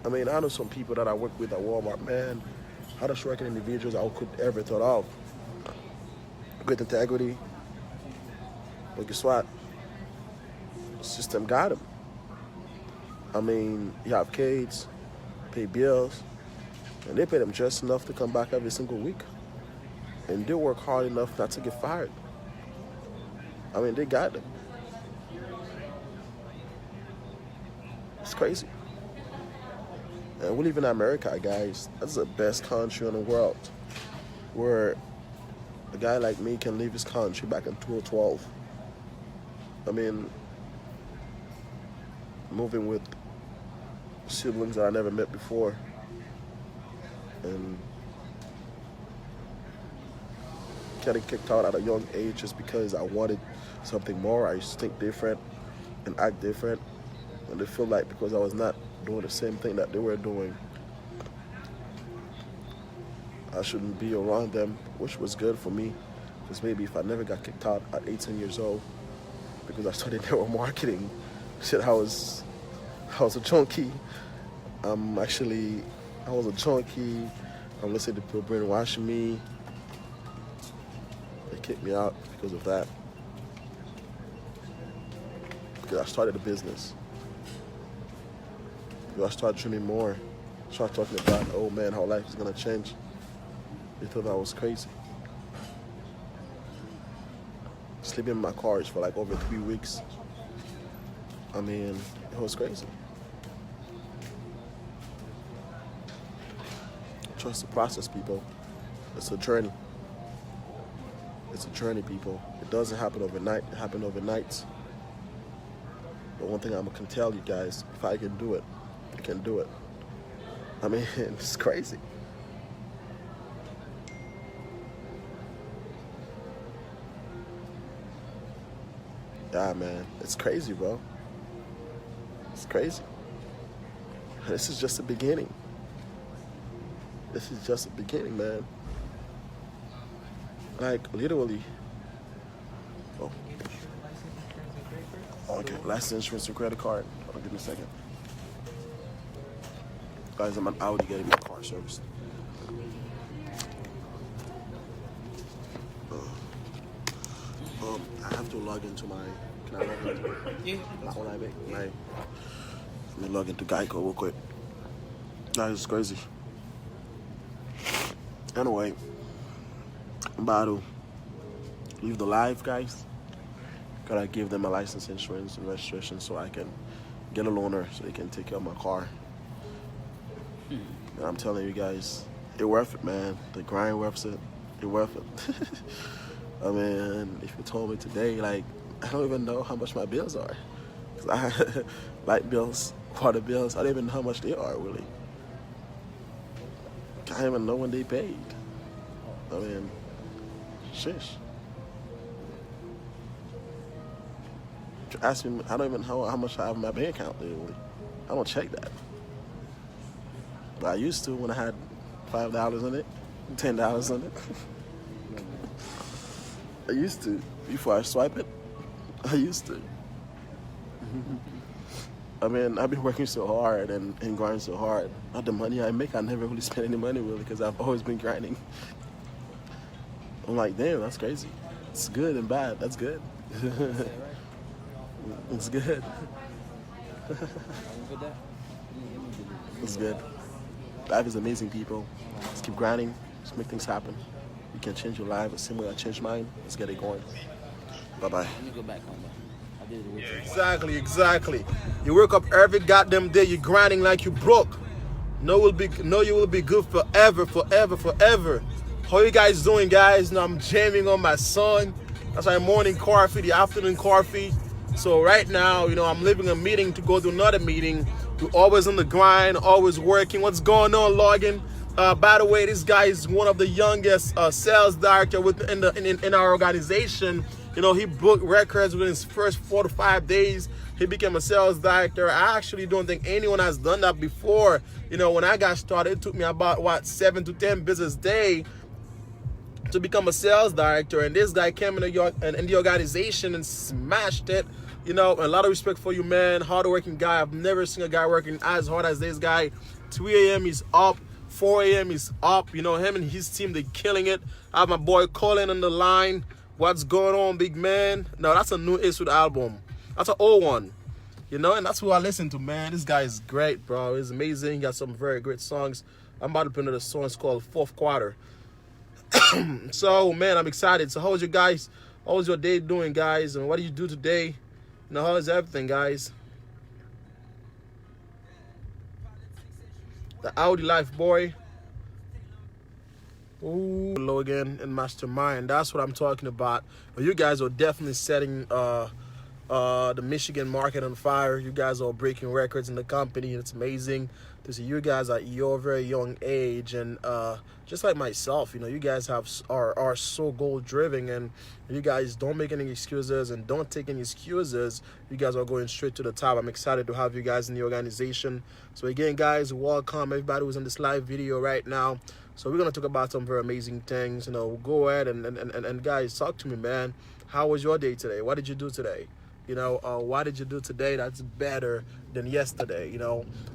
I mean, I know some people that I work with at Walmart, man, hardest working individuals I could ever thought of. Great integrity. But guess what? The system got them. I mean, you have kids, pay bills, and they pay them just enough to come back every single week. And they work hard enough not to get fired. I mean, they got them. It's crazy. And we live in America, guys. That's the best country in the world, where a guy like me can leave his country back in 2012. I mean, moving with siblings that I never met before, and getting kicked out at a young age just because I wanted something more. I used to think different and act different, and they feel like because I was not doing the same thing that they were doing, I shouldn't be around them, which was good for me, because maybe if I never got kicked out at 18 years old because I studied network marketing, shit, I was a junkie. I was a junkie. I'm listening to people brainwashing me. They kicked me out because of that. Because I started a business. Because I started dreaming more. Started talking about, oh man, how life is gonna change. They thought I was crazy. Sleeping in my cars for like over 3 weeks. I mean, it was crazy. Trust the process, people. It's a journey. It's a journey, people. It doesn't happen overnight. It happens overnight. But one thing I can tell you guys, if I can do it, I can do it. I mean, it's crazy. Yeah, man. It's crazy, bro. It's crazy. This is just the beginning. This is just the beginning, man. Like, literally. Oh. Okay, license, insurance, and credit card. Hold on, give me a second. Guys, I'm an Audi getting my car serviced. I have to log into my. Can I log into? Yeah. Let me log into Geico real quick. That is crazy. Anyway, I'm about to leave the live, guys. Gotta give them a license, insurance, and registration so I can get a loaner so they can take care of my car. And I'm telling you guys, it's worth it, man. The grind worth it. It's worth it. I mean, if you told me today, like, I don't even know how much my bills are. Light bills, water bills, I don't even know how much they are, really. I don't even know when they paid. I mean, shish. Ask me, I don't even know how much I have in my bank account, really. I don't check that. But I used to when I had $5 in it, $10 in it. I used to, before I swipe it, I used to. I mean, I've been working so hard and grinding so hard. Not the money I make, I never really spend any money really because I've always been grinding. I'm like, damn, that's crazy. It's good and bad, that's good. It's good. It's good. Life is amazing, people. Just keep grinding, just make things happen. You can change your life the same way I changed mine. Let's get it going. Bye-bye. Let me go back on that. I did it with you. Exactly. You wake up every goddamn day, you're grinding like you broke. No, you will be good forever. How you guys doing, guys? Now I'm jamming on my son. That's my morning coffee, the afternoon coffee. So right now, I'm leaving a meeting to go to another meeting. We're always on the grind, always working. What's going on, Logan? By the way, this guy is one of the youngest sales director in our organization. He broke records within his first 4 to 5 days. He became a sales director. I actually don't think anyone has done that before. When I got started, it took me about 7 to 10 business days to become a sales director, and this guy came in the organization and smashed it. A lot of respect for you, man. Hardworking guy. I've never seen a guy working as hard as this guy. 3 a.m. he's up, 4 a.m. he's up. Him and his team, they killing it. I have my boy Colin on the line. What's going on, big man? No, that's a new Eastwood album. That's an old one. And that's who I listen to, man. This guy is great, bro. He's amazing. He got some very great songs. I'm about to put another song. It's called Fourth Quarter. So, man, I'm excited. So, how was your day doing, guys? And what did you do today? How is everything, guys? The Audi life, boy. Ooh, Logan and Mastermind. That's what I'm talking about. But you guys are definitely setting the Michigan market on fire. You guys are breaking records in the company. It's amazing to see you guys at your very young age, and just like myself, you guys are so goal driven, and you guys don't make any excuses and don't take any excuses. You guys are going straight to the top. I'm excited to have you guys in the organization. So again, guys, welcome everybody who's in this live video right now. So we're gonna talk about some very amazing things. Go ahead and guys, talk to me, man. How was your day today? What did you do today? What did you do today that's better than yesterday?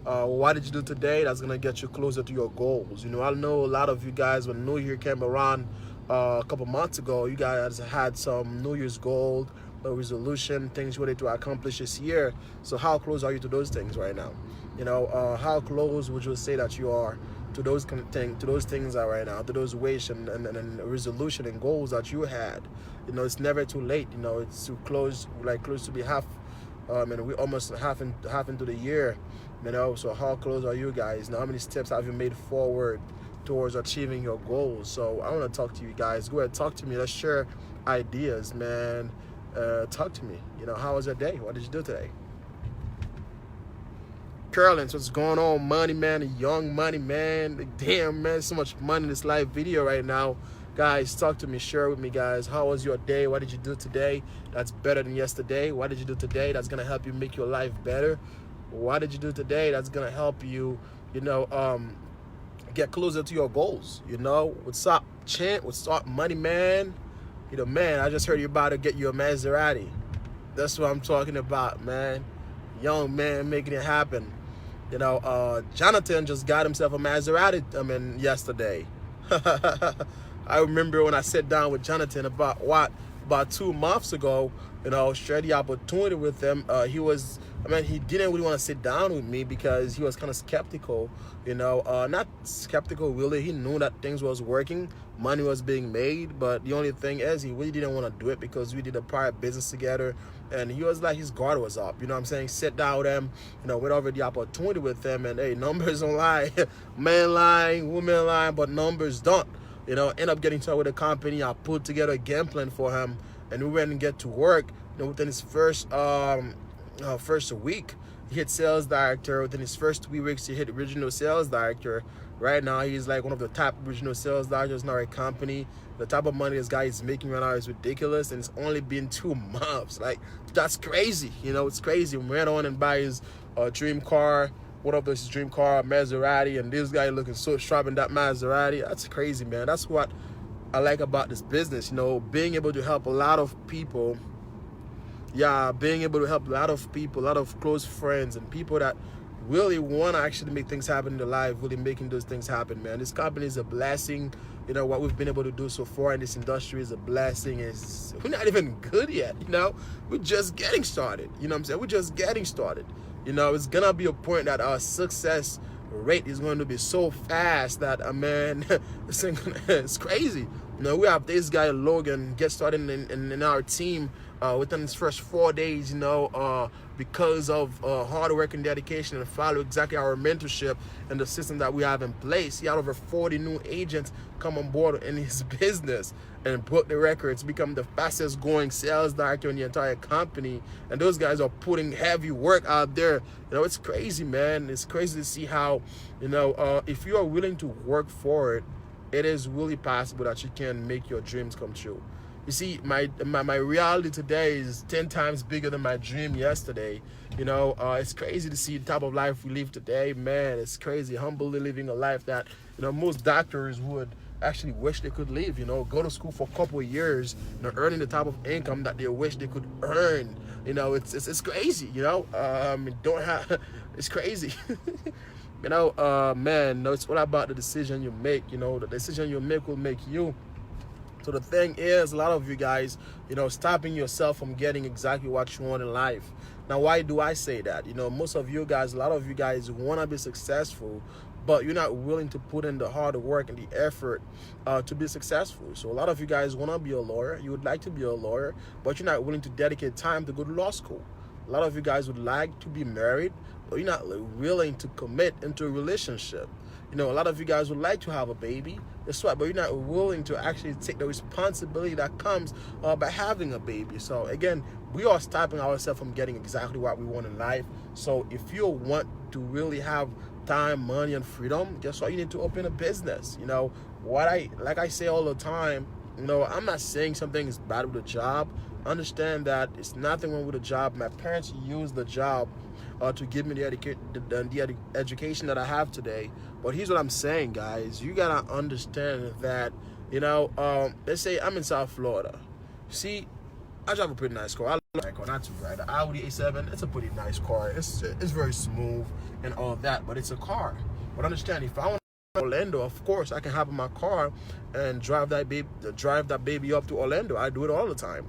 What did you do today that's gonna get you closer to your goals? I know a lot of you guys, when New Year came around a couple months ago, you guys had some New Year's goal, a resolution, things you wanted to accomplish this year. So how close are you to those things right now? How close would you say that you are to those things are right now, to those wish and resolution and goals that you had? It's never too late. It's too close, close to be half, and we almost half into the year. So how close are you guys? How many steps have you made forward towards achieving your goals? So I want to talk to you guys. Go ahead, talk to me. Let's share ideas, man. Talk to me. How was your day? What did you do today? Carlus, what's going on? Money, man. Young money, man. Damn, man. So much money in this live video right now. Guys, talk to me. Share with me, guys. How was your day? What did you do today that's better than yesterday? What did you do today that's going to help you make your life better? What did you do today that's going to help you, get closer to your goals? What's up, Chant? What's up, money, man? Man, I just heard you about to get you a Maserati. That's what I'm talking about, man. Young man making it happen. Jonathan just got himself a Maserati, yesterday. I remember when I sat down with Jonathan about 2 months ago, shared the opportunity with him. He didn't really want to sit down with me because he was kind of skeptical, not skeptical really. He knew that things was working, money was being made, but the only thing is he really didn't want to do it because we did a prior business together, and he was like, his guard was up, sit down with him, went over the opportunity with him, and hey, numbers don't lie. Man lying, woman lying, but numbers don't. End up getting started with the company. I put together a game plan for him, and we went and get to work. Within his first first week. He hit sales director. Within his first 3 weeks, he hit regional sales director. Right now, he's like one of the top regional sales directors in our company. The type of money this guy is making right now is ridiculous, and it's only been 2 months. Like, that's crazy. You know, it's crazy. We went on and buy his dream car. What up, this dream car, Maserati, and this guy looking so sharp in that Maserati. That's crazy, man. That's what I like about this business. You know, being able to help a lot of people. Yeah, being able to help a lot of people, a lot of close friends and people that really want to actually make things happen in their life, really making those things happen, man. This company is a blessing. You know, what we've been able to do so far in this industry is a blessing. We're not even good yet, you know. We're just getting started, you know what I'm saying? We're just getting started. You know, it's going to be a point that our success rate is going to be so fast that, man, it's crazy. You know, we have this guy, Logan, get started in our team within his first 4 days, you know, because of hard work and dedication and follow exactly our mentorship and the system that we have in place. He had over 40 new agents come on board in his business and broke the records, become the fastest growing sales director in the entire company. And those guys are putting heavy work out there. You know, it's crazy, man. It's crazy to see how, you know, if you are willing to work for it, it is really possible that you can make your dreams come true. You see, my reality today is 10 times bigger than my dream yesterday. You know, it's crazy to see the type of life we live today, man. It's crazy, humbly living a life that, you know, most doctors would actually wish they could live. You know, go to school for a couple of years, you know, earning the type of income that they wish they could earn. You know, it's crazy. You know, don't have. It's crazy. You know, man. No, it's all about the decision you make. You know, the decision you make will make you. So the thing is, a lot of you guys, you know, stopping yourself from getting exactly what you want in life. Now, why do I say that? You know, most of you guys, a lot of you guys want to be successful, but you're not willing to put in the hard work and the effort to be successful. So a lot of you guys want to be a lawyer. You would like to be a lawyer, but you're not willing to dedicate time to go to law school. A lot of you guys would like to be married, but you're not willing to commit into a relationship. You know, a lot of you guys would like to have a baby, that's right, but you're not willing to actually take the responsibility that comes by having a baby. So again, we are stopping ourselves from getting exactly what we want in life. So if you want to really have time, money, and freedom, guess what? You need to open a business. You know, like I say all the time, you know, I'm not saying something is bad with a job. Understand that it's nothing wrong with a job. My parents used the job to give me the education that I have today. But here's what I'm saying, guys. You gotta understand that, you know, let's say I'm in South Florida. See, I drive a pretty nice car. I like my car, not too bright. The Audi A7, it's a pretty nice car. It's very smooth and all that, but it's a car. But understand, if I want to go to Orlando, of course, I can hop in my car and drive that baby up to Orlando. I do it all the time.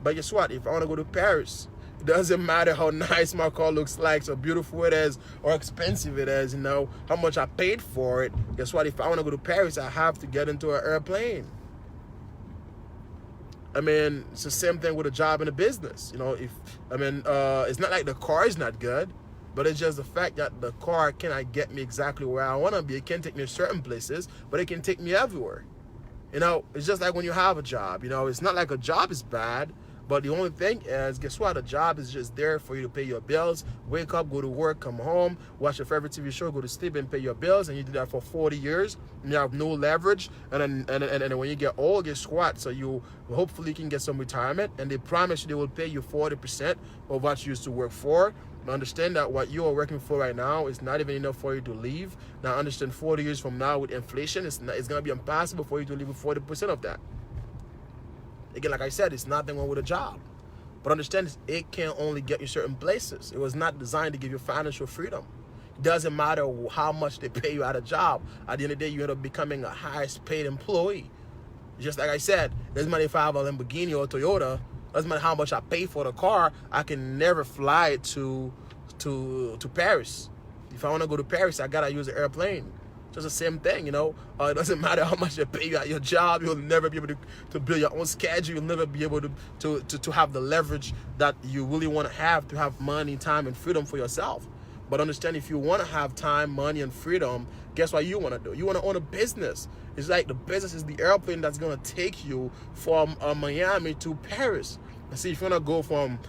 But guess what? If I want to go to Paris, it doesn't matter how nice my car looks like, so beautiful it is, or expensive it is, you know, how much I paid for it. Guess what? If I want to go to Paris, I have to get into an airplane. I mean, it's the same thing with a job in a business. You know, it's not like the car is not good, but it's just the fact that the car cannot get me exactly where I want to be. It can take me to certain places, but it can take me everywhere. You know, it's just like when you have a job. You know, it's not like a job is bad, but the only thing is, guess what? A job is just there for you to pay your bills, wake up, go to work, come home, watch your favorite TV show, go to sleep, and pay your bills. And you do that for 40 years, and you have no leverage. And then when you get old, guess what? So you hopefully can get some retirement, and they promise you they will pay you 40% of what you used to work for. Understand that what you are working for right now is not even enough for you to leave. Now understand, 40 years from now with inflation, it's going to be impossible for you to leave with 40% of that. Again, like I said, it's nothing wrong with a job. But understand, it can only get you certain places. It was not designed to give you financial freedom. It doesn't matter how much they pay you at a job. At the end of the day, you end up becoming a highest paid employee. Just like I said, it doesn't matter if I have a Lamborghini or a Toyota. Doesn't matter how much I pay for the car, I can never fly to Paris. If I want to go to Paris, I gotta use an airplane. Just the same thing, you know. It doesn't matter how much they pay you at your job. You'll never be able to build your own schedule. You'll never be able to have the leverage that you really want to have money, time, and freedom for yourself. But understand, if you want to have time, money, and freedom, guess what you want to do? You want to own a business. It's like the business is the airplane that's going to take you from Miami to Paris. See, if you want to go from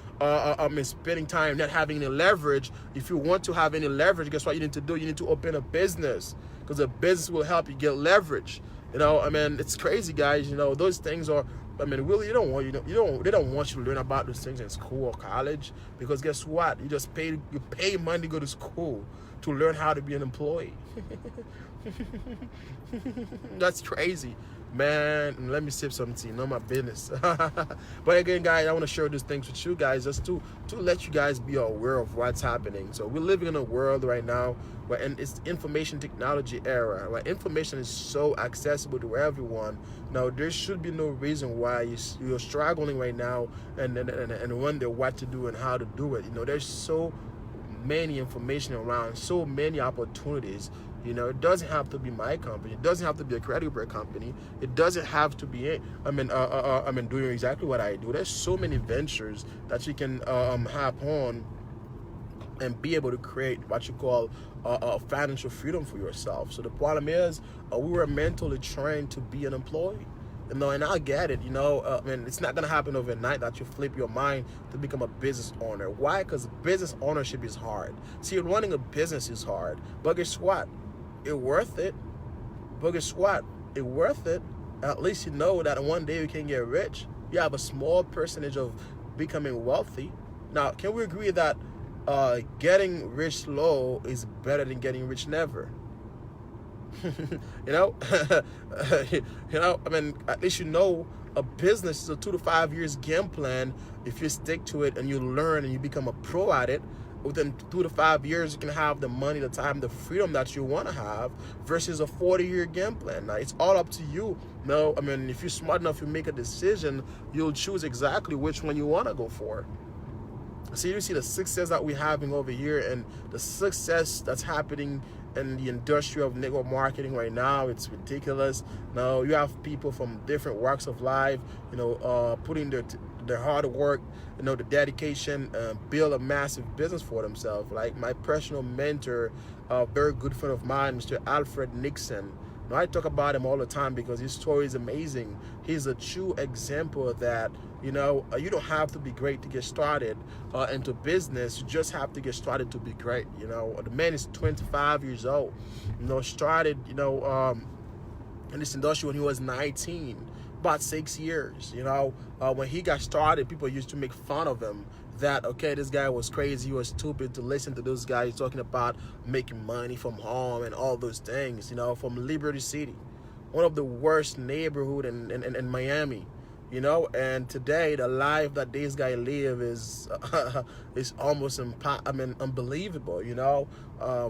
spending time not having any leverage, if you want to have any leverage, guess what you need to do? You need to open a business, because a business will help you get leverage. You know, I mean, it's crazy, guys. You know, those things are. I mean, really, they don't want you to learn about those things in school or college, because guess what? You pay money to go to school to learn how to be an employee. That's crazy, man. Let me sip some tea. None of my business. But again, guys, I want to share these things with you guys, just to let you guys be aware of what's happening. So we're living in a world right now where, and it's information technology era, where information is so accessible to everyone. Now there should be no reason why you're struggling right now and wonder what to do and how to do it. You know, there's so many information around, so many opportunities. You know, it doesn't have to be my company. It doesn't have to be a credit bureau company. It doesn't have to be doing exactly what I do. There's so many ventures that you can hop on and be able to create what you call financial freedom for yourself. So the problem is, we were mentally trained to be an employee. You know, and I get it. You know, it's not gonna happen overnight that you flip your mind to become a business owner. Why? Because business ownership is hard. See, running a business is hard, but guess what? It's worth it. But guess what? It's worth it. At least you know that one day you can get rich. You have a small percentage of becoming wealthy. Now, can we agree that getting rich slow is better than getting rich never? You know, I mean, at least you know a business is a 2 to 5 years game plan. If you stick to it and you learn and you become a pro at it, within 2 to 5 years, you can have the money, the time, the freedom that you want to have, versus a 40-year game plan. Now, it's all up to you. No, I mean, if you're smart enough, you make a decision, you'll choose exactly which one you want to go for. So you see the success that we're having over here, and the success that's happening in the industry of network marketing right now. It's ridiculous. Now you have people from different walks of life, you know, putting their hard work, you know, the dedication, build a massive business for themselves. Like my personal mentor, a very good friend of mine, Mr. Alfred Nixon. Now, I talk about him all the time because his story is amazing. He's a true example of that. You know, you don't have to be great to get started into business. You just have to get started to be great. You know, the man is 25 years old. You know, started, you know, in this industry when he was 19, about 6 years. You know, when he got started, people used to make fun of him. That, okay, this guy was crazy, he was stupid to listen to those guys talking about making money from home and all those things, you know, from Liberty City, one of the worst neighborhood in Miami, you know. And today the life that this guy live is almost unbelievable, you know.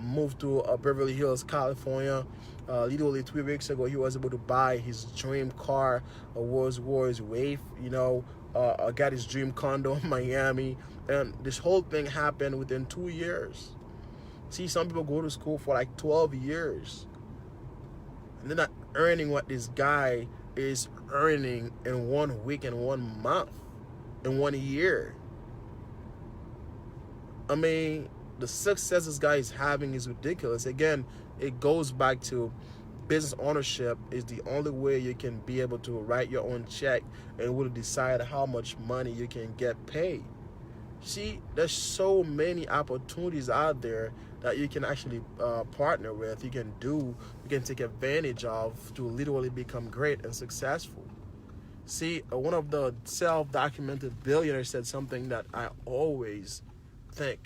Moved to Beverly Hills, California. Literally 3 weeks ago, he was able to buy his dream car, a Rolls-Royce Wraith, you know. Got his dream condo in Miami, and this whole thing happened within 2 years. See, some people go to school for like 12 years, and they're not earning what this guy is earning in 1 week, in 1 month, in 1 year. I mean, the success this guy is having is ridiculous. Again, it goes back to business ownership is the only way you can be able to write your own check and will decide how much money you can get paid. See, there's so many opportunities out there that you can actually partner with, you can take advantage of to literally become great and successful. See, one of the self-documented billionaires said something that I always think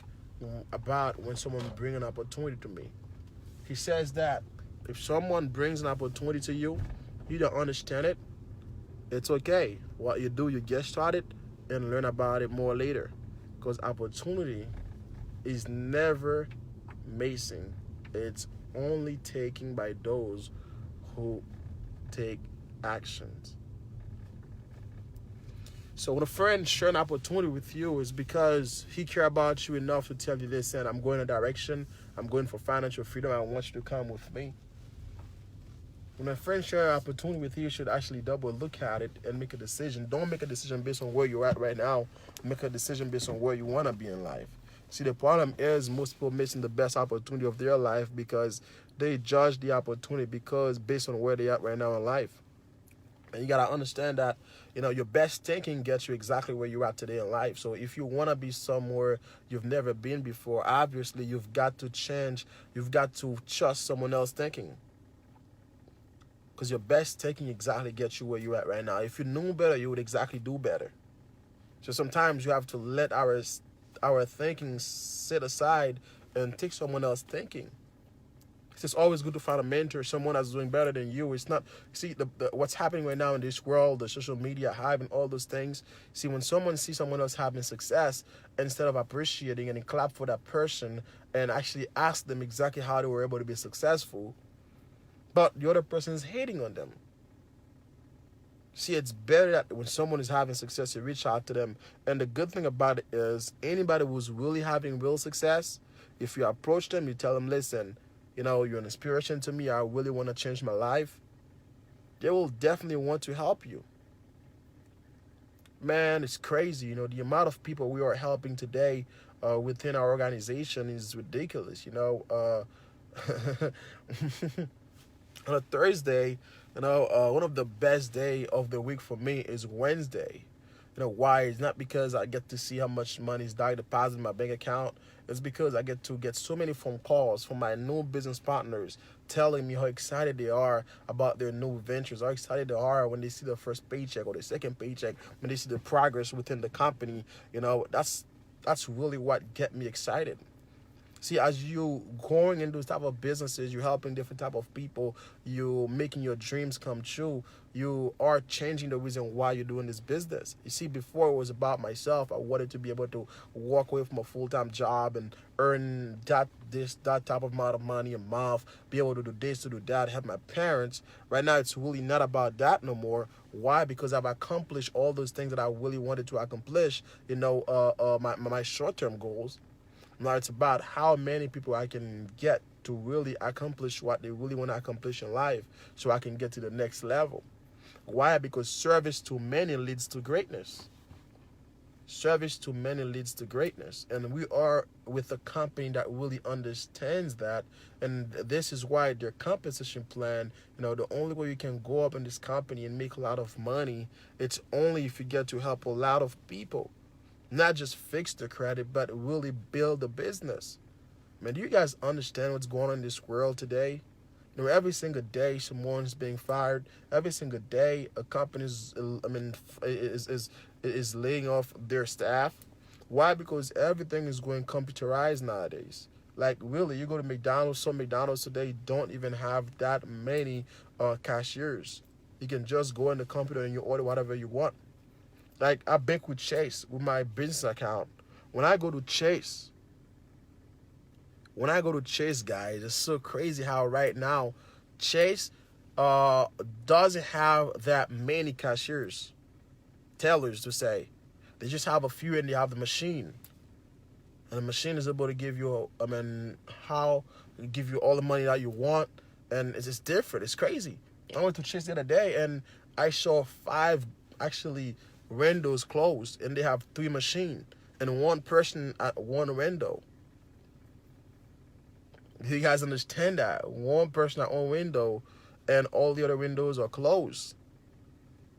about when someone brings an opportunity to me. He says that if someone brings an opportunity to you, you don't understand it, it's okay. What you do, you get started and learn about it more later. Because opportunity is never missing. It's only taken by those who take actions. So when a friend shares an opportunity with you, it's because he cares about you enough to tell you, listen, I'm going in a direction, I'm going for financial freedom, I want you to come with me. When a friend shares an opportunity with you, you should actually double look at it and make a decision. Don't make a decision based on where you're at right now. Make a decision based on where you want to be in life. See, the problem is most people missing the best opportunity of their life because they judge the opportunity because based on where they are right now in life. And you gotta understand that, your best thinking gets you exactly where you're at today in life. So if you wanna be somewhere you've never been before, obviously you've got to change. You've got to trust someone else thinking. Because your best thinking exactly gets you where you're at right now. If you knew better, you would exactly do better. So sometimes you have to let our thinking sit aside and take someone else thinking. It's always good to find a mentor, someone that's doing better than you. It's not, see, what's happening right now in this world, the social media hype and all those things. See, when someone sees someone else having success, instead of appreciating and clap for that person and actually ask them exactly how they were able to be successful, but the other person is hating on them. See, it's better that when someone is having success, you reach out to them. And the good thing about it is, anybody who's really having real success, if you approach them, you tell them, listen, you're an inspiration to me. I really want to change my life. They will definitely want to help you. Man, it's crazy. The amount of people we are helping today within our organization is ridiculous. On a Thursday, one of the best day of the week for me is Wednesday. Why? It's not because I get to see how much money is deposited in my bank account. It's because I get to get so many phone calls from my new business partners telling me how excited they are about their new ventures, how excited they are when they see the first paycheck or the second paycheck, when they see the progress within the company. That's really what get me excited. See, as you going into those type of businesses, you're helping different type of people, you making your dreams come true, you are changing the reason why you're doing this business. You see, before it was about myself. I wanted to be able to walk away from a full-time job and earn that type of amount of money a month, be able to do this, to do that, help my parents. Right now, it's really not about that no more. Why? Because I've accomplished all those things that I really wanted to accomplish, my short-term goals. Now it's about how many people I can get to really accomplish what they really want to accomplish in life so I can get to the next level. Why? Because service to many leads to greatness. Service to many leads to greatness. And we are with a company that really understands that. And this is why their compensation plan, the only way you can go up in this company and make a lot of money, it's only if you get to help a lot of people. Not just fix the credit, but really build the business. Man, do you guys understand what's going on in this world today? Every single day someone's being fired. Every single day a company is laying off their staff. Why? Because everything is going computerized nowadays. Like, really, you go to McDonald's, some McDonald's today don't even have that many cashiers. You can just go in the computer and you order whatever you want. Like, I bank with Chase with my business account. When I go to Chase, guys, it's so crazy how right now Chase doesn't have that many cashiers, tellers to say. They just have a few and they have the machine. And the machine is able to give you, give you all the money that you want. And it's just different. It's crazy. I went to Chase the other day and I saw 5 windows closed, and they have 3 machines and 1 person at 1 window. Do you guys understand that? 1 person at 1 window and all the other windows are closed.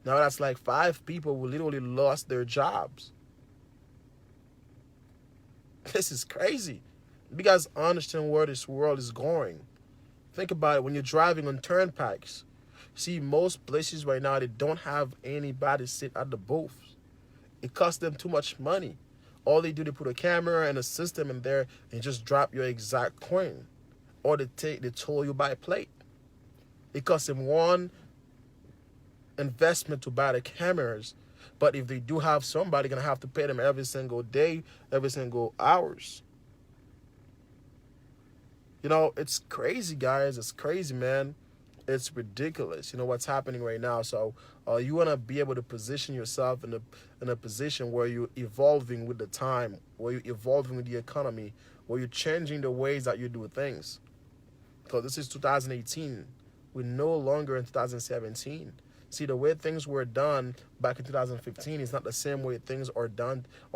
Now that's like 5 people who literally lost their jobs. This is crazy. You guys understand where this world is going. Think about it when you're driving on turnpikes. See, most places right now, they don't have anybody sit at the booth. It costs them too much money. All they do, they put a camera and a system in there and just drop your exact coin. Or they toll you by plate. It costs them 1 investment to buy the cameras. But if they do have somebody, going to have to pay them every single day, every single hours. It's crazy, guys. It's crazy, man. It's ridiculous, what's happening right now. So you want to be able to position yourself in a position where you're evolving with the time, where you're evolving with the economy, where you're changing the ways that you do things. Because this is 2018. We're no longer in 2017. See, the way things were done back in 2015 is not the same way things are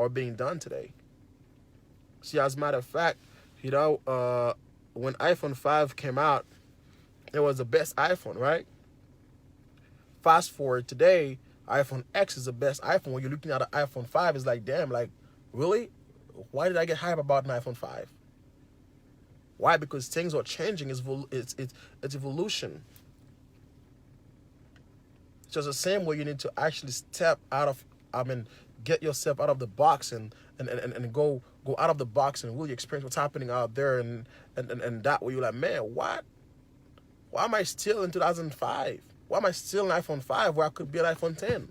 being done today. See, as a matter of fact, when iPhone 5 came out, it was the best iPhone, right? fast forward today, iPhone X is the best iPhone. When you're looking at an iPhone 5, it's like, damn, like, really? Why did I get hype about an iPhone 5? Why? Because things are changing. It's evolution. It's just the same way you need to actually step out of, get yourself out of the box and go out of the box and really experience what's happening out there, and that way you're like, man, what? Why am I still in 2005? Why am I still in iPhone 5 where I could be an iPhone 10?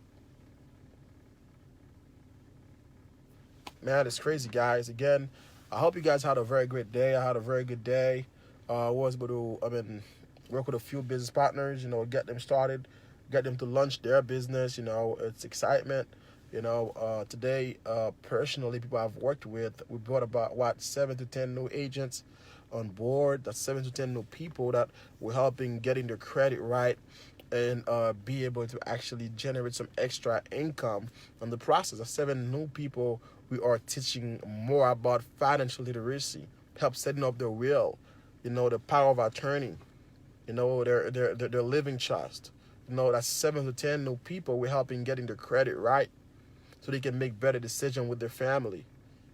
Man, it's crazy, guys. Again, I hope you guys had a very great day. I had a very good day. I was able to, work with a few business partners, get them started, get them to launch their business. It's excitement. Today, personally, people I've worked with, we brought about, 7 to 10 new agents on board. That's 7 to 10 new people that we're helping getting their credit right and be able to actually generate some extra income on the process. That's 7 new people we are teaching more about financial literacy, help setting up their will, the power of attorney, their living trust. That's 7 to 10 new people we're helping getting their credit right so they can make better decisions with their family.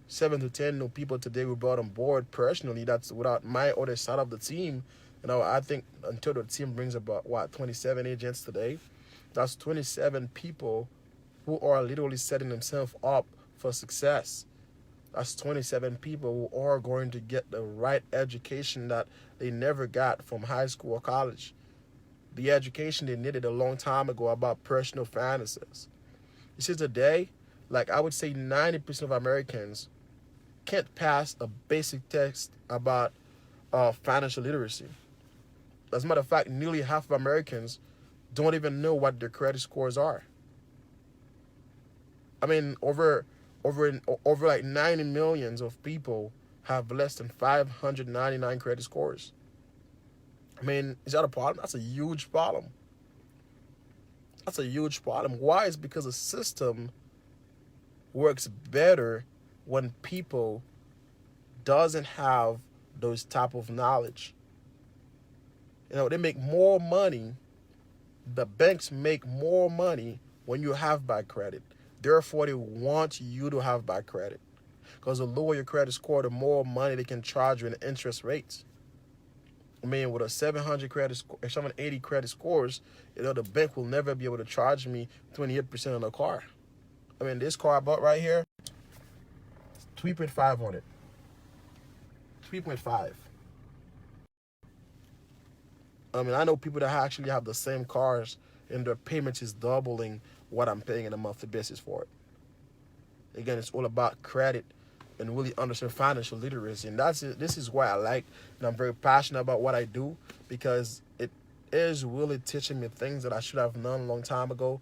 7 to 10 new people today we brought on board personally. That's without my other side of the team. I think until the team brings about 27 agents today, that's 27 people who are literally setting themselves up for success. That's 27 people who are going to get the right education that they never got from high school or college. The education they needed a long time ago about personal finances. You see, today, like I would say 90% of Americans can't pass a basic test about financial literacy. As a matter of fact, nearly half of Americans don't even know what their credit scores are. Over like 90 millions of people have less than 599 credit scores. Is that a problem? That's a huge problem. That's a huge problem. Why? It's because the system works better when people doesn't have those type of knowledge. They make more money. The banks make more money when you have bad credit. Therefore, they want you to have bad credit. Because the lower your credit score, the more money they can charge you in interest rates. With a 700 credit score, 780 credit scores, the bank will never be able to charge me 28% on the car. This car I bought right here, 3.5 on it. 3.5. I know people that actually have the same cars and their payments is doubling what I'm paying on a monthly basis for it. Again, it's all about credit and really understand financial literacy. And this is why I like and I'm very passionate about what I do, because it is really teaching me things that I should have known a long time ago.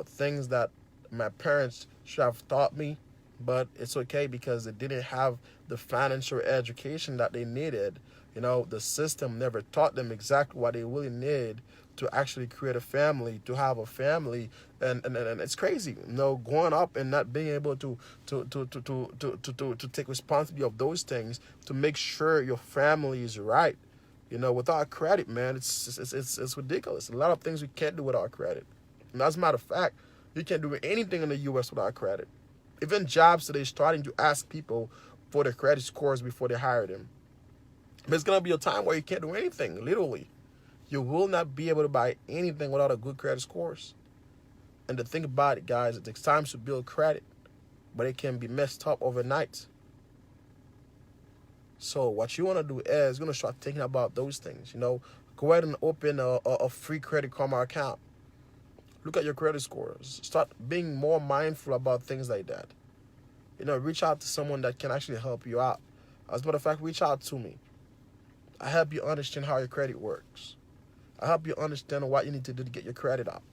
Things that my parents should have taught me, but it's okay because they didn't have the financial education that they needed. The system never taught them exactly what they really need to actually create a family, to have a family, and it's crazy, growing up and not being able to take responsibility of those things to make sure your family is right. Without credit, man, it's ridiculous. A lot of things we can't do without credit. And as a matter of fact, you can't do anything in the U.S. without credit. Even jobs today starting to ask people for their credit scores before they hire them. There's going to be a time where you can't do anything, literally. You will not be able to buy anything without a good credit scores. And the thing about it, guys, it takes time to build credit, but it can be messed up overnight. So what you want to do is you're going to start thinking about those things. Go ahead and open a free Credit Karma account. Look at your credit scores. Start being more mindful about things like that. Reach out to someone that can actually help you out. As a matter of fact, reach out to me. I help you understand how your credit works. I help you understand what you need to do to get your credit up.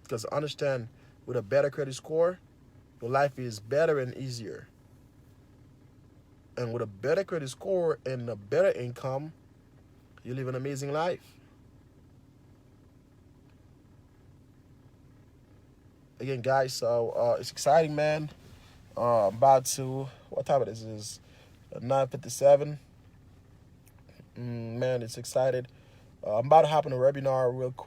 Because understand, with a better credit score, your life is better and easier. And with a better credit score and a better income, you live an amazing life. Again, guys, so it's exciting, man. About to, what time it is? It's 9:57. Man, it's excited. I'm about to hop on a webinar real quick.